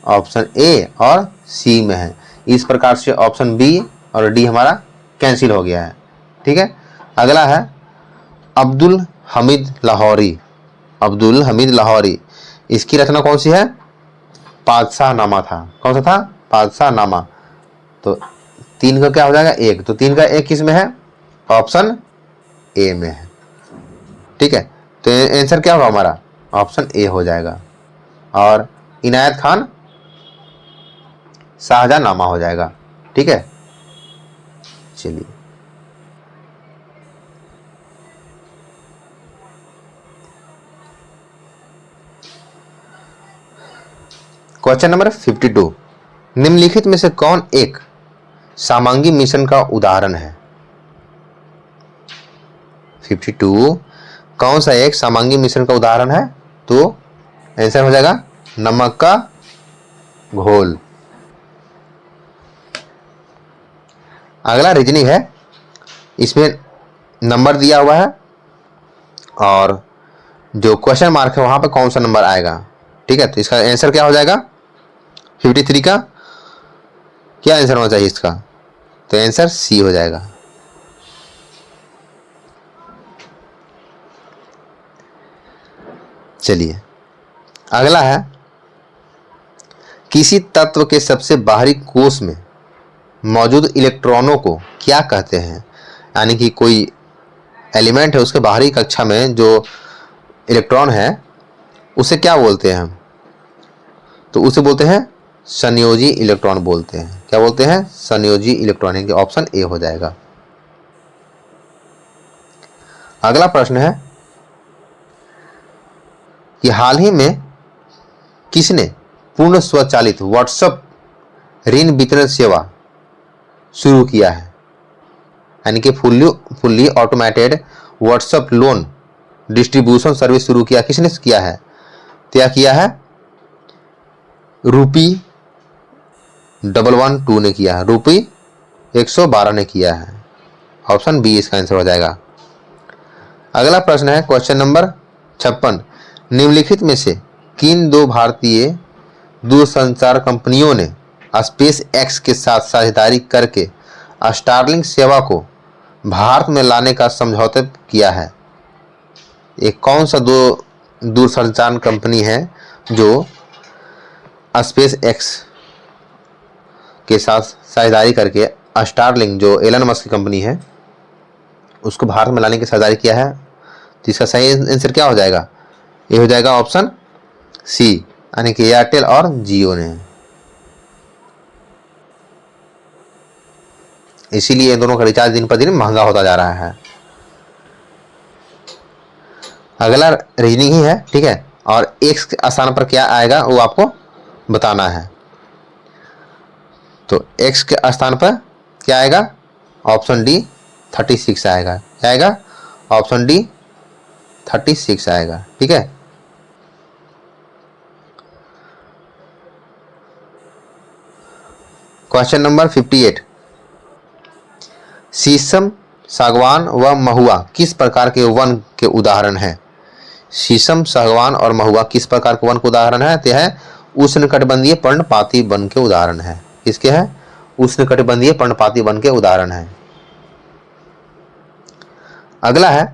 ऑप्शन ए और सी में है। इस प्रकार से ऑप्शन बी और डी हमारा कैंसिल हो गया है, ठीक है। अगला है अब्दुल हमीद लाहौरी, इसकी रचना कौन सी है? पातशाहनामा था। कौन सा था? पातशाहनामा। तो 3 का क्या हो जाएगा? 1। तो 3 का 1 किस में है? ऑप्शन ए में है। ठीक है, तो आंसर क्या होगा हमारा? ऑप्शन ए हो जाएगा। और इनायत खान शाहजहांनामा हो जाएगा। ठीक है, चलिए क्वेश्चन नंबर 52, निम्नलिखित में से कौन एक सामांगी मिश्रण का उदाहरण है? 52 कौन सा एक सामांगी मिश्रण का उदाहरण है? तो आंसर हो जाएगा नमक का घोल। अगला रीजनिंग है, इसमें नंबर दिया हुआ है और जो क्वेश्चन मार्क है वहां पे कौन सा नंबर आएगा। ठीक है, तो इसका आंसर क्या हो जाएगा? 53 का क्या आंसर होना चाहिए इसका? तो आंसर सी हो जाएगा। चलिए अगला है, किसी तत्व के सबसे बाहरी कोश में मौजूद इलेक्ट्रॉनों को क्या कहते हैं? यानी कि कोई एलिमेंट है, उसके बाहरी कक्षा में जो इलेक्ट्रॉन है उसे क्या बोलते हैं हम? तो उसे बोलते हैं संयोजी इलेक्ट्रॉन बोलते हैं। क्या बोलते हैं? संयोजी इलेक्ट्रॉन। यानी कि ऑप्शन ए हो जाएगा। अगला प्रश्न है कि हाल ही में किसने पूर्ण स्वचालित व्हाट्सएप ऋण वितरण सेवा शुरू किया है? यानी कि fully automated WhatsApp loan distribution service शुरू किया, किसने किया है? क्या किया है? रूपी 112 ने किया है, रूपी 112 ने किया है। ऑप्शन बी इसका आंसर हो जाएगा। अगला प्रश्न है क्वेश्चन नंबर 56, निम्नलिखित में से किन 2 भारतीय दूरसंचार कंपनियों ने स्पेस एक्स के साथ साझेदारी करके स्टारलिंक सेवा को भारत में लाने का समझौता किया है? एक कौन सा 2 दूरसंचार कंपनी है जो स्पेस एक्स के साथ साझेदारी करके स्टारलिंक, जो एलन मस्क की कंपनी है, उसको भारत में लाने की साझेदारी किया है? तो इसका सही आंसर क्या हो जाएगा? ये हो जाएगा ऑप्शन सी, यानी कि एयरटेल और जियो ने। इसीलिए इन दोनों का रिचार्ज दिन पर दिन महंगा होता जा रहा है। अगला रीजनिंग ही है। ठीक है, और एक्स के स्थान पर क्या आएगा वो आपको बताना है। तो एक्स के स्थान पर क्या आएगा? ऑप्शन डी 36 आएगा। क्या आएगा? ऑप्शन डी 36 आएगा। ठीक है, क्वेश्चन नंबर 58, शीशम, सागवान व महुआ किस प्रकार के वन के उदाहरण हैं? शीशम, सागवान और महुआ किस प्रकार के वन के उदाहरण है? तो है उष्णकटिबंधीय पर्णपाती वन के उदाहरण है। किसके है? उष्णकटिबंधीय पर्णपाती वन के उदाहरण है। अगला है,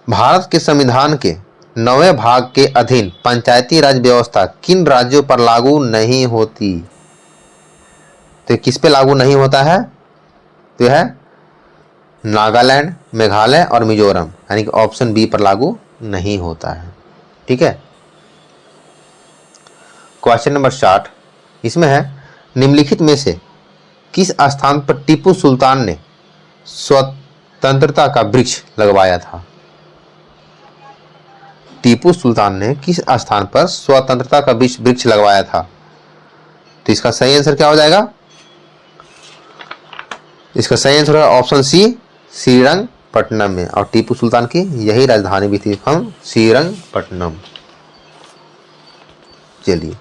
भारत के संविधान के 9वें भाग के अधीन पंचायती राज व्यवस्था किन राज्यों पर लागू नहीं होती? तो किस पे लागू नहीं होता है? तो है नागालैंड, मेघालय और मिजोरम, यानी कि ऑप्शन बी पर लागू नहीं होता है। ठीक है, क्वेश्चन नंबर 60, इसमें है, निम्नलिखित में से किस स्थान पर टीपू सुल्तान ने स्वतंत्रता का वृक्ष लगवाया था? टीपू सुल्तान ने किस स्थान पर स्वतंत्रता का वृक्ष लगवाया था? तो इसका सही आंसर क्या हो जाएगा? इसका सही आंसर है ऑप्शन सी, श्रीरंगपट्टनम में। और टीपू सुल्तान की यही राजधानी भी थी, हम श्रीरंगपट्टनम। चलिए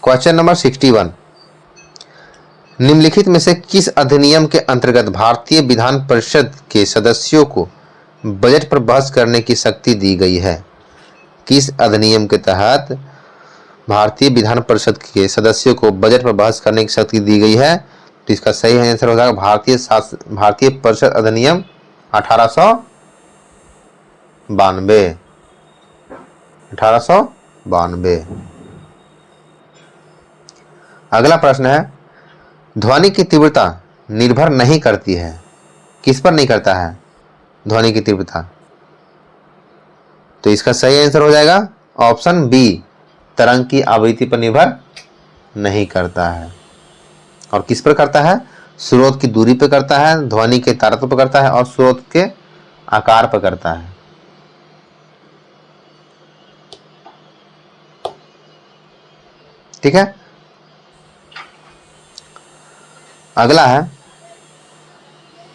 क्वेश्चन नंबर 61, निम्नलिखित में से किस अधिनियम के अंतर्गत भारतीय विधान परिषद के सदस्यों को बजट पर बहस करने की शक्ति दी गई है? किस अधिनियम के तहत भारतीय विधान परिषद के सदस्यों को बजट पर बहस करने की शक्ति दी गई है? तो इसका सही आंसर हो जाएगा भारतीय परिषद अधिनियम 1892। बानवे 1892। अगला प्रश्न है, ध्वनि की तीव्रता निर्भर नहीं करती है, किस पर नहीं करता है ध्वनि की तीव्रता? तो इसका सही आंसर हो जाएगा ऑप्शन बी, तरंग की आवृत्ति पर निर्भर नहीं करता है। और किस पर करता है? स्रोत की दूरी पर करता है, ध्वनि के तारतम्य पर करता है और स्रोत के आकार पर करता है। ठीक है। अगला है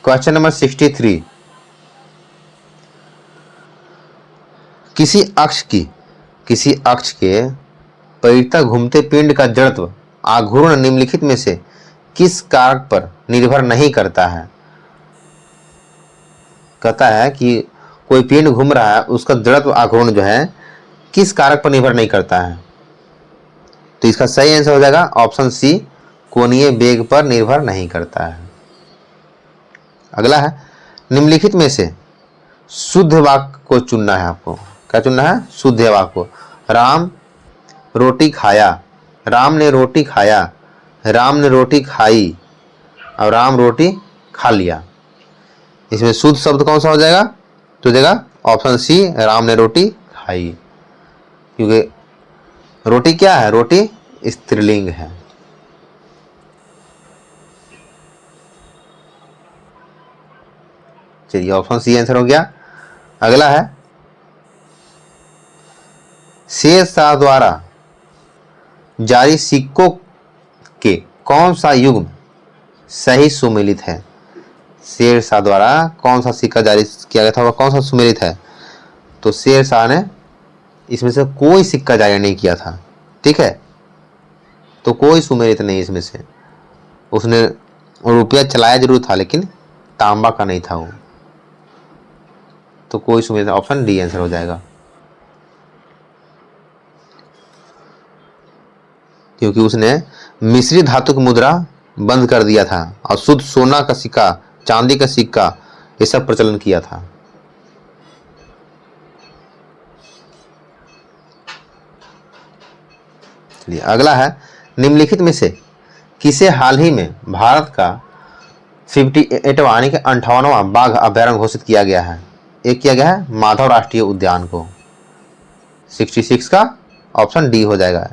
क्वेश्चन नंबर 63। किसी अक्ष के परितः घूमते पिंड का जड़त्व आघूर्ण निम्नलिखित में से किस कारक पर निर्भर नहीं करता है? कहता है कि कोई पिंड घूम रहा है, उसका जड़त्व आघूर्ण जो है किस कारक पर निर्भर नहीं करता है? तो इसका सही आंसर हो जाएगा ऑप्शन सी, कोणीय वेग पर निर्भर नहीं करता है। अगला है, निम्नलिखित में से शुद्ध वाक्य को चुनना है आपको। क्या चुनना है? शुद्ध वाक्य को। राम रोटी खाया, राम ने रोटी खाया, राम ने रोटी खाई और राम रोटी खा लिया। इसमें शुद्ध शब्द कौन सा हो जाएगा? तो देगा ऑप्शन सी, राम ने रोटी खाई, क्योंकि रोटी क्या है? रोटी स्त्रीलिंग है। चलिए, ऑप्शन सी आंसर हो गया। अगला है, शेरशाह द्वारा जारी सिक्कों के कौन सा युग्म सही सुमेलित है? शेरशाह द्वारा कौन सा सिक्का जारी किया गया था, वह कौन सा सुमेलित है? तो शेरशाह ने इसमें से कोई सिक्का जारी नहीं किया था। ठीक है, तो कोई सुमेलित नहीं इसमें से। उसने रुपया चलाया जरूर था, लेकिन तांबा का नहीं था वो, तो कोई सुमेलित। ऑप्शन डी आंसर हो जाएगा, क्योंकि उसने मिश्री धातु की मुद्रा बंद कर दिया था और शुद्ध सोना का सिक्का, चांदी का सिक्का, ये सब प्रचलन किया था। चलिए, अगला है, निम्नलिखित में से किसे हाल ही में भारत का 58वां यानी कि 58वां बाघ अभयारण्य घोषित किया गया है? एक किया गया है माधव राष्ट्रीय उद्यान को। 66 का ऑप्शन डी हो जाएगा।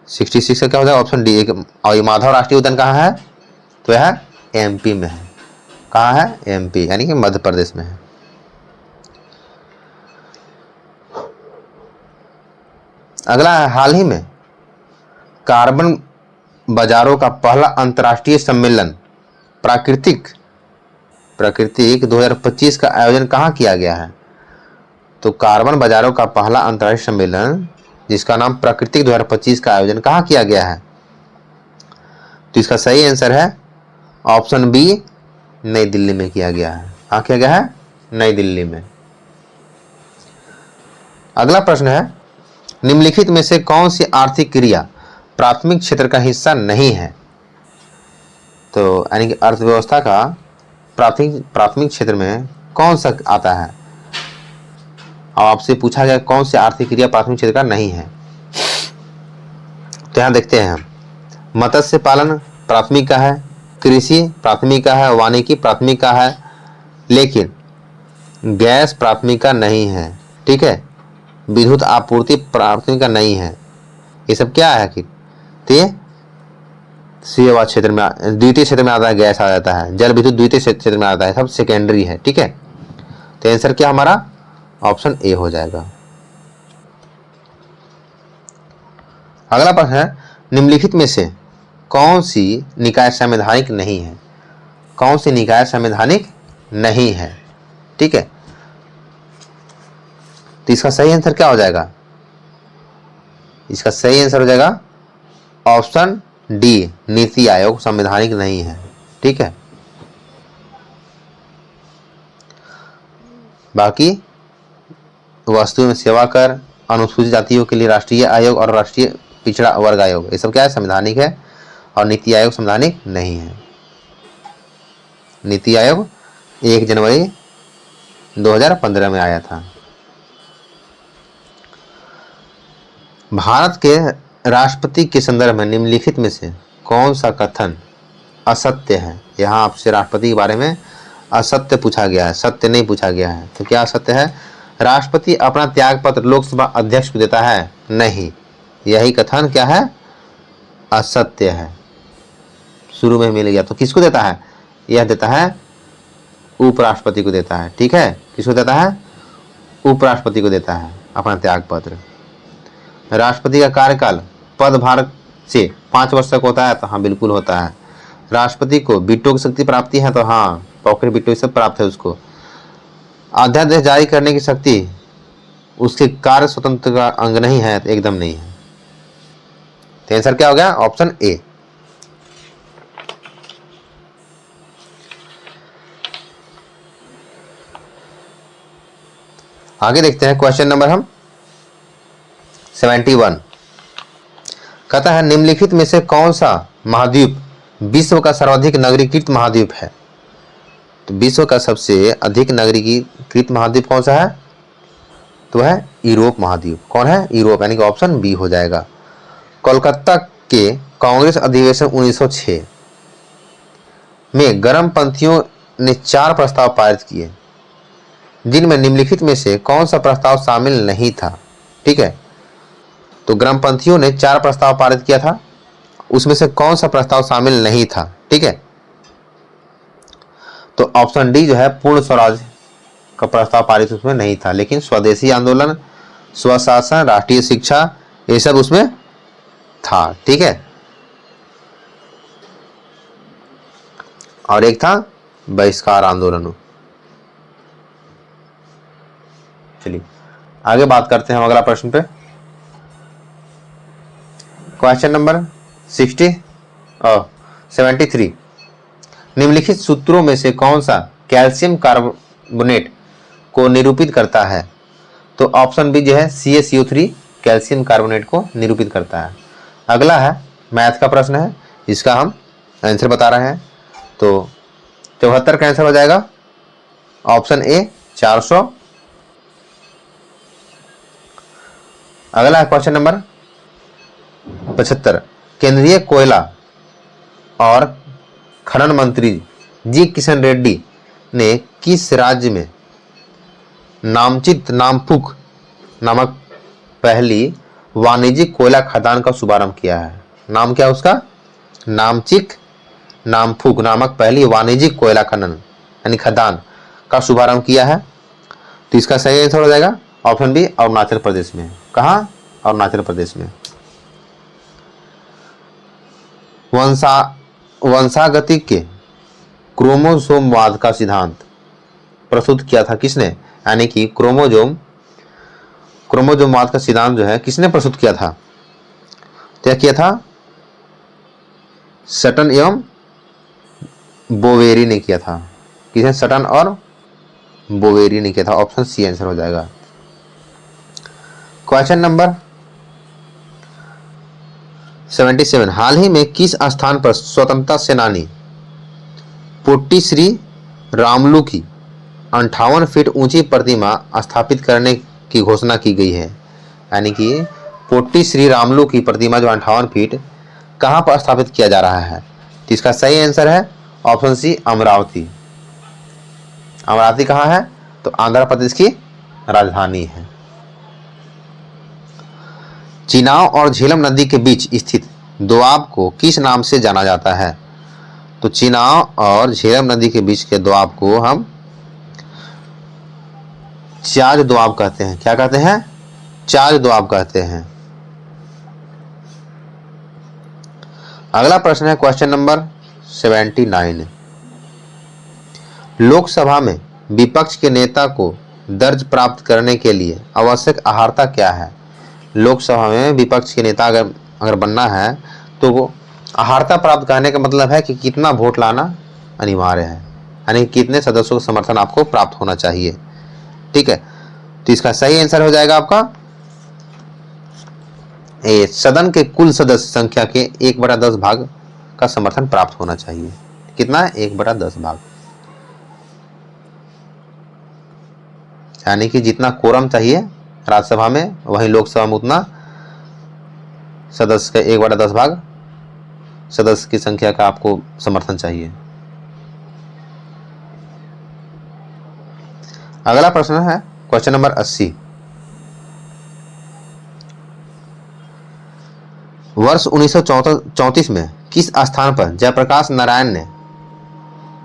66 का क्या हो जाएगा? Option D. और ये माधव राष्ट्रीय उद्यान कहाँ है? तो यह एमपी में है। कहाँ है? एमपी यानी कि मध्य प्रदेश में है। अगला है, हाल ही में कार्बन बाजारों का पहला अंतर्राष्ट्रीय सम्मेलन प्राकृतिक 2025 का आयोजन कहाँ किया गया है? तो कार्बन बाजारों का पहला अंतर्राष्ट्रीय सम्मेलन, जिसका नाम प्राकृतिक 2025 का आयोजन कहाँ किया गया है? तो इसका सही आंसर है ऑप्शन बी, नई दिल्ली में किया गया है। कहाँ किया गया है? नई दिल्ली में। अगला प्रश्न है, निम्नलिखित में से कौन सी आर्थिक क्रिया प्राथमिक क्षेत्र का हिस्सा नहीं है? तो यानी कि अर्थव्यवस्था का प्राथमिक क्षेत्र में कौन सा आता है? और आपसे पूछा गया कौन सी आर्थिक क्रिया प्राथमिक क्षेत्र का नहीं है। तो यहां देखते हैं हम, मत्स्य पालन प्राथमिक का है, कृषि प्राथमिक का है, वानिकी प्राथमिक का है, लेकिन गैस प्राथमिक का नहीं है। ठीक है, विद्युत आपूर्ति प्राथमिक का नहीं है। ये सब क्या है? तो ये सेवा क्षेत्र में, द्वितीय क्षेत्र में आता है, गैस आ जाता है, जल विद्युत द्वितीय क्षेत्र में आता है, सब सेकेंडरी है। ठीक है, तो आंसर क्या हमारा? ऑप्शन ए हो जाएगा। अगला प्रश्न है, निम्नलिखित में से कौन सी निकाय संवैधानिक नहीं है? कौन सी निकाय संवैधानिक नहीं है? ठीक है, तो इसका सही आंसर क्या हो जाएगा? इसका सही आंसर हो जाएगा ऑप्शन डी, नीति आयोग संवैधानिक नहीं है। ठीक है, बाकी वस्तु में सेवा कर, अनुसूचित जातियों के लिए राष्ट्रीय आयोग और राष्ट्रीय पिछड़ा वर्ग आयोग, ये सब क्या है? संवैधानिक है। और नीति आयोग संवैधानिक नहीं है। नीति आयोग 1 जनवरी 2015 में आया था। भारत के राष्ट्रपति के संदर्भ में निम्नलिखित में से कौन सा कथन असत्य है? यहाँ आपसे राष्ट्रपति के बारे में असत्य पूछा गया है, सत्य नहीं पूछा गया है। तो क्या असत्य है? राष्ट्रपति अपना त्यागपत्र लोकसभा अध्यक्ष को देता है? नहीं, यही कथन क्या है? असत्य है। शुरू में मिल गया तो किसको देता है? यह देता है उपराष्ट्रपति को देता है। ठीक है, किसको देता है? उपराष्ट्रपति को देता है अपना त्यागपत्र। राष्ट्रपति का कार्यकाल पदभार से 5 वर्ष तक होता है? तो हाँ, बिल्कुल होता है। राष्ट्रपति को वीटो की शक्ति प्राप्ति है? तो हाँ, पॉकेट वीटो सब प्राप्त है उसको। अध्यादेश जारी करने की शक्ति उसके कार्य स्वतंत्र का अंग नहीं है? तो एकदम नहीं है। तो आंसर क्या हो गया? Option A. आगे देखते हैं क्वेश्चन नंबर हम 71। कहता है निम्नलिखित में से कौन सा महाद्वीप विश्व का सर्वाधिक नागरिकीकृत महाद्वीप है? तो विश्व का सबसे अधिक नागरिकीकृत महाद्वीप कौन सा है? तो है यूरोप महाद्वीप। कौन है? यूरोप, यानी कि ऑप्शन बी हो जाएगा। कोलकाता के कांग्रेस अधिवेशन 1906 में गर्मपंथियों ने 4 प्रस्ताव पारित किए, जिनमें निम्नलिखित में से कौन सा प्रस्ताव शामिल नहीं था? ठीक है, तो गर्मपंथियों ने 4 प्रस्ताव पारित किया था, उसमें से कौन सा प्रस्ताव शामिल नहीं था? ठीक है, तो ऑप्शन डी जो है पूर्ण स्वराज का प्रस्ताव पारित उसमें नहीं था, लेकिन स्वदेशी आंदोलन, स्वशासन, राष्ट्रीय शिक्षा, ये सब उसमें था। ठीक है, और एक था बहिष्कार आंदोलन। चलिए आगे बात करते हैं हम अगला प्रश्न पे। Question number 73। निम्नलिखित सूत्रों में से कौन सा कैल्शियम कार्बोनेट को निरूपित करता है? तो ऑप्शन बी जो है CaCO3 कैल्शियम कार्बोनेट को निरूपित करता है। अगला है मैथ का प्रश्न है, इसका हम आंसर बता रहे हैं। तो 74 का आंसर हो जाएगा ऑप्शन ए 400। अगला है क्वेश्चन नंबर 75। केंद्रीय कोयला और खनन मंत्री जी किशन रेड्डी ने किस राज्य में नामचित नामपुक नामक पहली वाणिज्यिक कोयला खदान का शुभारंभ किया है? नाम क्या उसका? नामचिक नामपुक नामक पहली वाणिज्यिक कोयला खनन यानी खदान का शुभारंभ किया है। तो इसका सही आंसर हो जाएगा ऑप्शन बी अरुणाचल प्रदेश में। कहाँ? अरुणाचल प्रदेश में। वंशागतिक के क्रोमोसोमवाद का सिद्धांत प्रस्तुत किया था किसने? यानी कि क्रोमोसोमवाद का सिद्धांत जो है किसने प्रस्तुत किया था? क्या किया था? सटन एवं बोवेरी ने किया था। किसने? सटन और बोवेरी ने किया था। ऑप्शन सी आंसर हो जाएगा। Question number 77। हाल ही में किस स्थान पर स्वतंत्रता सेनानी पोट्टी श्री रामलू की 58 फीट ऊंची प्रतिमा स्थापित करने की घोषणा की गई है? यानी कि पोट्टी श्री रामलू की प्रतिमा जो 58 फीट कहां पर स्थापित किया जा रहा है? तो इसका सही आंसर है ऑप्शन सी अमरावती। अमरावती कहां है? तो आंध्र प्रदेश की राजधानी है। चिनाव और झेलम नदी के बीच स्थित दोआब को किस नाम से जाना जाता है? तो चिनाव और झेलम नदी के बीच के दोआब को हम चाज दोआब कहते हैं। क्या कहते हैं? चाज दोआब कहते हैं। अगला प्रश्न है क्वेश्चन नंबर 79। लोकसभा में विपक्ष के नेता को दर्ज प्राप्त करने के लिए आवश्यक अर्हता क्या है? लोकसभा में विपक्ष के नेता अगर बनना है तो वो अर्हता प्राप्त करने का मतलब है कि कितना वोट लाना अनिवार्य है, यानी कितने सदस्यों का समर्थन आपको प्राप्त होना चाहिए। ठीक है, तो इसका सही आंसर हो जाएगा आपका ए, सदन के कुल सदस्य संख्या के 1/10 भाग का समर्थन प्राप्त होना चाहिए। कितना? 1/10 भाग। यानी कि जितना कोरम चाहिए राज्यसभा में वहीं लोकसभा में उतना सदस्य का 1/10 भाग सदस्य की संख्या का आपको समर्थन चाहिए। अगला प्रश्न है क्वेश्चन नंबर 80। वर्ष 1934 में किस स्थान पर जयप्रकाश नारायण ने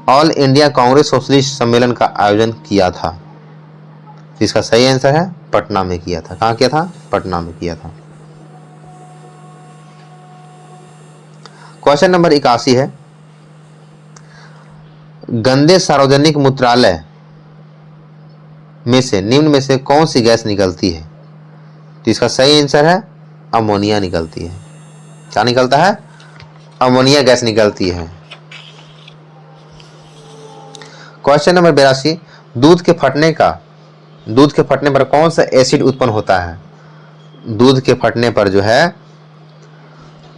ऑल इंडिया कांग्रेस सोशलिस्ट सम्मेलन का आयोजन किया था? इसका सही आंसर है पटना में किया था। कहाँ किया था? पटना में किया था। क्वेश्चन नंबर 81 है, गंदे सार्वजनिक मूत्रालय में से निम्न में से कौन सी गैस निकलती है? तो इसका सही आंसर है अमोनिया निकलती है। क्या निकलता है? अमोनिया गैस निकलती है। क्वेश्चन नंबर 82, दूध के फटने पर कौन सा एसिड उत्पन्न होता है? दूध के फटने पर जो है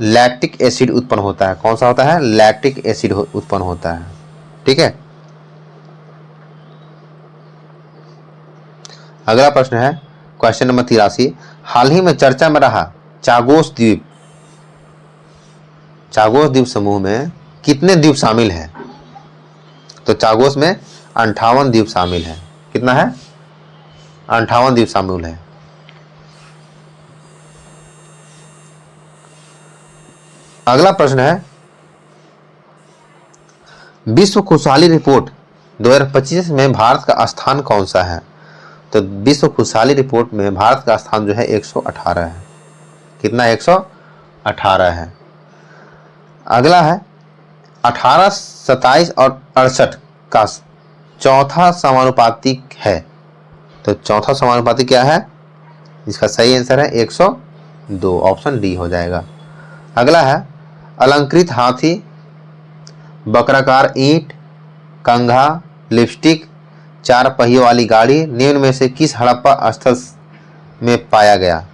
लैक्टिक एसिड उत्पन्न होता है। कौन सा होता है? लैक्टिक एसिड उत्पन्न होता है। ठीक है। अगला प्रश्न है क्वेश्चन नंबर 83, हाल ही में चर्चा में रहा चागोस द्वीप समूह में कितने द्वीप शामिल हैं? तो चागोस में 58 द्वीप शामिल है। कितना है? 58 द्वीप शामिल है। अगला प्रश्न है, विश्व खुशहाली रिपोर्ट 2025 में भारत का स्थान कौन सा है? तो विश्व खुशहाली रिपोर्ट में भारत का स्थान जो है 118 है। कितना? 118 है। अगला है 18, 27 और 68 का चौथा समानुपातिक है। तो चौथा समानुपातिक क्या है? इसका सही आंसर है 102। ऑप्शन डी हो जाएगा। अगला है अलंकृत हाथी, बकराकार ईंट, कंघा, लिपस्टिक, 4 पहियों वाली गाड़ी निम्न में से किस हड़प्पा स्थल में पाया गया?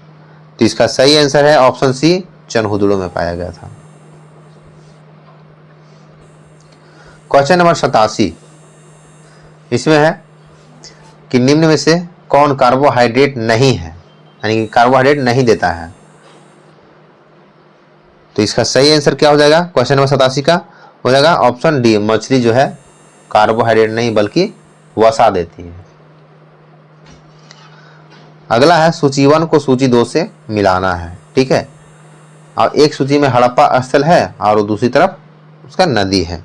तो इसका सही आंसर है ऑप्शन सी, चनहुदड़ो में पाया गया था। क्वेश्चन नंबर 87, इसमें है कि निम्न में से कौन कार्बोहाइड्रेट नहीं है, यानी कि कार्बोहाइड्रेट नहीं देता है? तो इसका सही आंसर क्या हो जाएगा क्वेश्चन नंबर 87 का? हो जाएगा ऑप्शन डी, मछली जो है कार्बोहाइड्रेट नहीं बल्कि वसा देती है। अगला है सूची 1 को सूची 2 से मिलाना है। ठीक है। और एक सूची में हड़प्पा स्थल है और दूसरी तरफ उसका नदी है।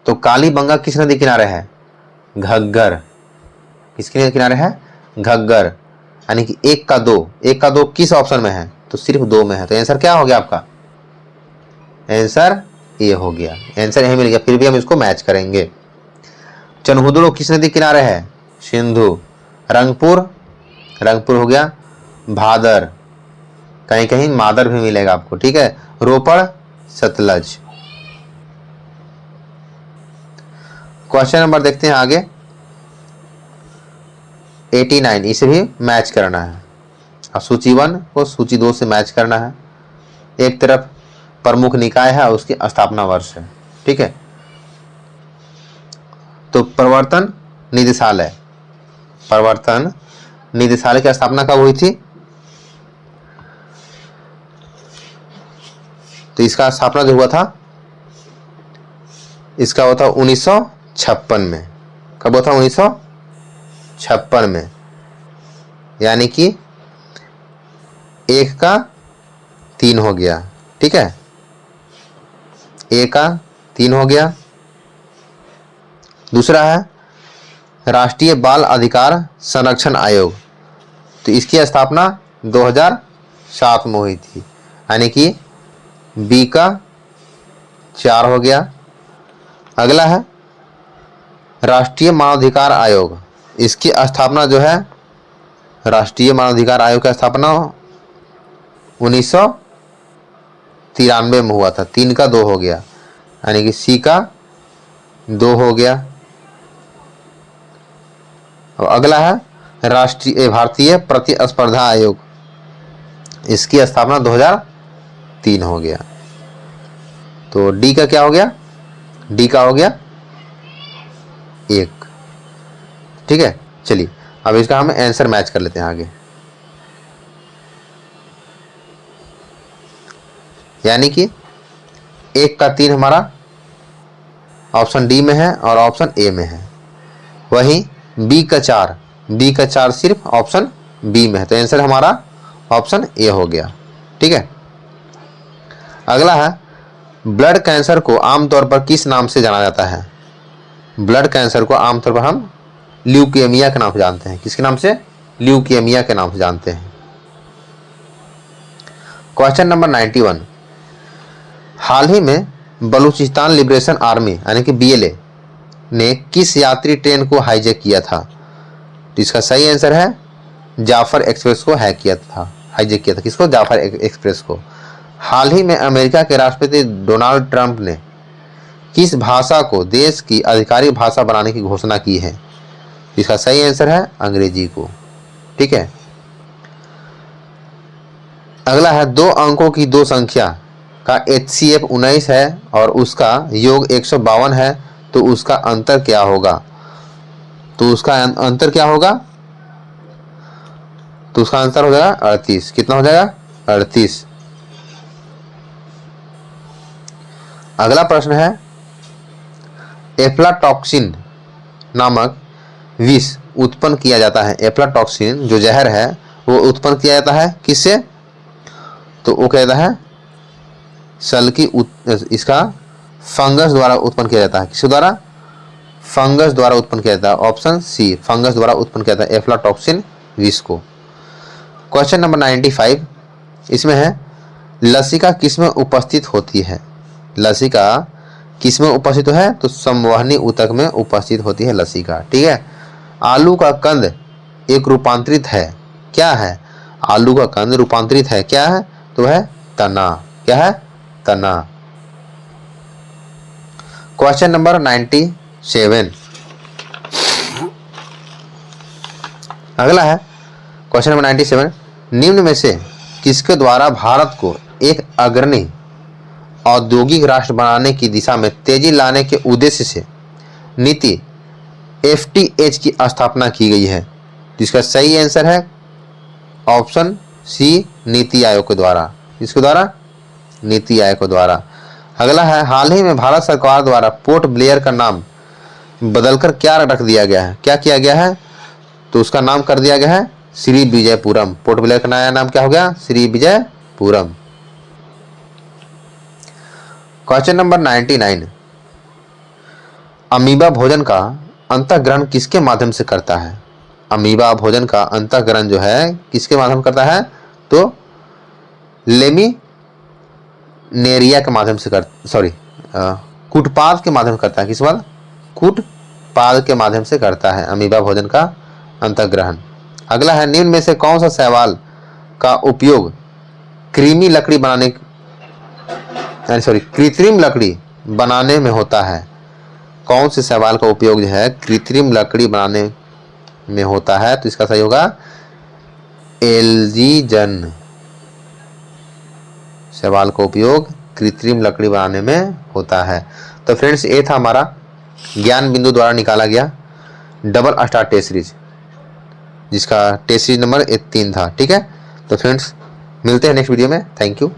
तो कालीबंगा किस नदी किनारे है? घग्गर। किसके नदी किनारे है? घग्गर। यानी कि 1 का 2 किस ऑप्शन में है? तो सिर्फ 2 में है। तो आंसर क्या हो गया आपका? आंसर ये हो गया। आंसर यही मिल गया। फिर भी हम इसको मैच करेंगे। चनहुदड़ो किस नदी किनारे है? सिंधु। रंगपुर हो गया। भादर, कहीं कहीं मादर भी मिलेगा आपको। ठीक है। रोपड़, सतलज। क्वेश्चन नंबर देखते हैं आगे 89, इसे भी मैच करना है और सूची 1 को सूची 2 से मैच करना है। एक तरफ प्रमुख निकाय है और उसकी स्थापना वर्ष है। ठीक है। तो प्रवर्तन निदेशालय की स्थापना कब हुई थी? तो इसका स्थापना जो हुआ था इसका हुआ था 1956 में। कब हुआ था? 1956 में। यानी कि 1 का 3 हो गया। ठीक है। 1 का 3 हो गया। दूसरा है राष्ट्रीय बाल अधिकार संरक्षण आयोग। तो इसकी स्थापना 2007 में हुई थी। यानी कि बी का 4 हो गया। अगला है राष्ट्रीय मानवाधिकार आयोग। इसकी स्थापना जो है राष्ट्रीय मानवाधिकार आयोग की स्थापना 1993 में हुआ था। 3 का 2 हो गया। यानी कि सी का 2 हो गया। और अगला है भारतीय प्रतिस्पर्धा आयोग। इसकी स्थापना 2003 हो गया। तो डी का क्या हो गया? डी का हो गया 1। ठीक है, चलिए अब इसका हम आंसर मैच कर लेते हैं आगे। यानी कि 1 का 3 हमारा ऑप्शन डी में है और ऑप्शन ए में है, वहीं बी का 4 सिर्फ ऑप्शन बी में है, तो आंसर हमारा ऑप्शन ए हो गया। ठीक है, अगला है ब्लड कैंसर को आमतौर पर किस नाम से जाना जाता है? ब्लड कैंसर को आमतौर पर हम ल्यूकेमिया के नाम से जानते हैं। किसके नाम से? ल्यूकेमिया के नाम से जानते हैं। क्वेश्चन नंबर 91, हाल ही में बलूचिस्तान लिबरेशन आर्मी यानी कि BLA ने किस यात्री ट्रेन को हाईजैक किया था? तो इसका सही आंसर है जाफर एक्सप्रेस को हाईजैक किया था। किसको? जाफर एक्सप्रेस को। हाल ही में अमेरिका के राष्ट्रपति डोनाल्ड ट्रंप ने किस भाषा को देश की आधिकारिक भाषा बनाने की घोषणा की है? इसका सही आंसर है अंग्रेजी को। ठीक है, अगला है 2 अंकों की 2 संख्या का HCF 19 है और उसका योग 152 है, तो उसका अंतर क्या होगा? तो उसका अंतर क्या होगा? तो उसका आंसर हो जाएगा 38। कितना हो जाएगा? 38। अगला प्रश्न है एफ्लाटॉक्सिन नामक विष उत्पन्न किया जाता है। एफ्लाटॉक्सिन जो जहर है वो उत्पन्न किया जाता है किससे? तो वो कहता है इसका फंगस द्वारा उत्पन्न किया जाता है। किसके द्वारा? फंगस द्वारा उत्पन्न किया जाता है। ऑप्शन सी, फंगस द्वारा उत्पन्न किया जाता है एफ्लाटॉक्सिन विष को। क्वेश्चन नंबर 95, इसमें है लसिका किसमें उपस्थित होती है? लसिका किसमें उपस्थित है? तो संवहनी ऊतक में उपस्थित होती है लसिका। ठीक है, आलू का कंद एक रूपांतरित है, क्या है? आलू का कंद रूपांतरित है, क्या है? तो है तना। क्या है? तना। क्वेश्चन नंबर 97, अगला है क्वेश्चन नंबर 97, निम्न में से किसके द्वारा भारत को एक अग्रणी औद्योगिक राष्ट्र बनाने की दिशा में तेजी लाने के उद्देश्य से नीति FTH की स्थापना की गई है? जिसका सही आंसर है ऑप्शन सी, नीति आयोग के द्वारा। इसके द्वारा? नीति आयोग के द्वारा। अगला है हाल ही में भारत सरकार द्वारा पोर्ट ब्लेयर का नाम बदलकर क्या रख दिया गया है? क्या किया गया है? तो उसका नाम कर दिया गया है श्री विजयपुरम। पोर्ट ब्लेयर का नया नाम क्या हो गया? Shri Vijayapuram. Question number 99, amoeba भोजन का अंतःग्रहण किसके माध्यम से करता है? अमीबा भोजन का अंतःग्रहण जो है किसके माध्यम करता है? तो लेमिनेरिया के माध्यम से कूटपाद के माध्यम से करता है। किस बात? कूटपाद के माध्यम से करता है अमीबा भोजन का अंतःग्रहण। अगला है निम्न में से कौन सा शैवाल का उपयोग कृत्रिम लकड़ी बनाने में होता है? कौन से शैवाल का उपयोग जो है कृत्रिम लकड़ी बनाने में होता है? तो इसका सही होगा एल्जीजन। शैवाल का उपयोग कृत्रिम लकड़ी बनाने में होता है। तो फ्रेंड्स, ये था हमारा ज्ञान बिंदु द्वारा निकाला गया डबल स्टार टेस्ट सीरीज, जिसका टेस्ट सीरीज नंबर 3 था। ठीक है, तो फ्रेंड्स मिलते हैं नेक्स्ट वीडियो में। Thank you.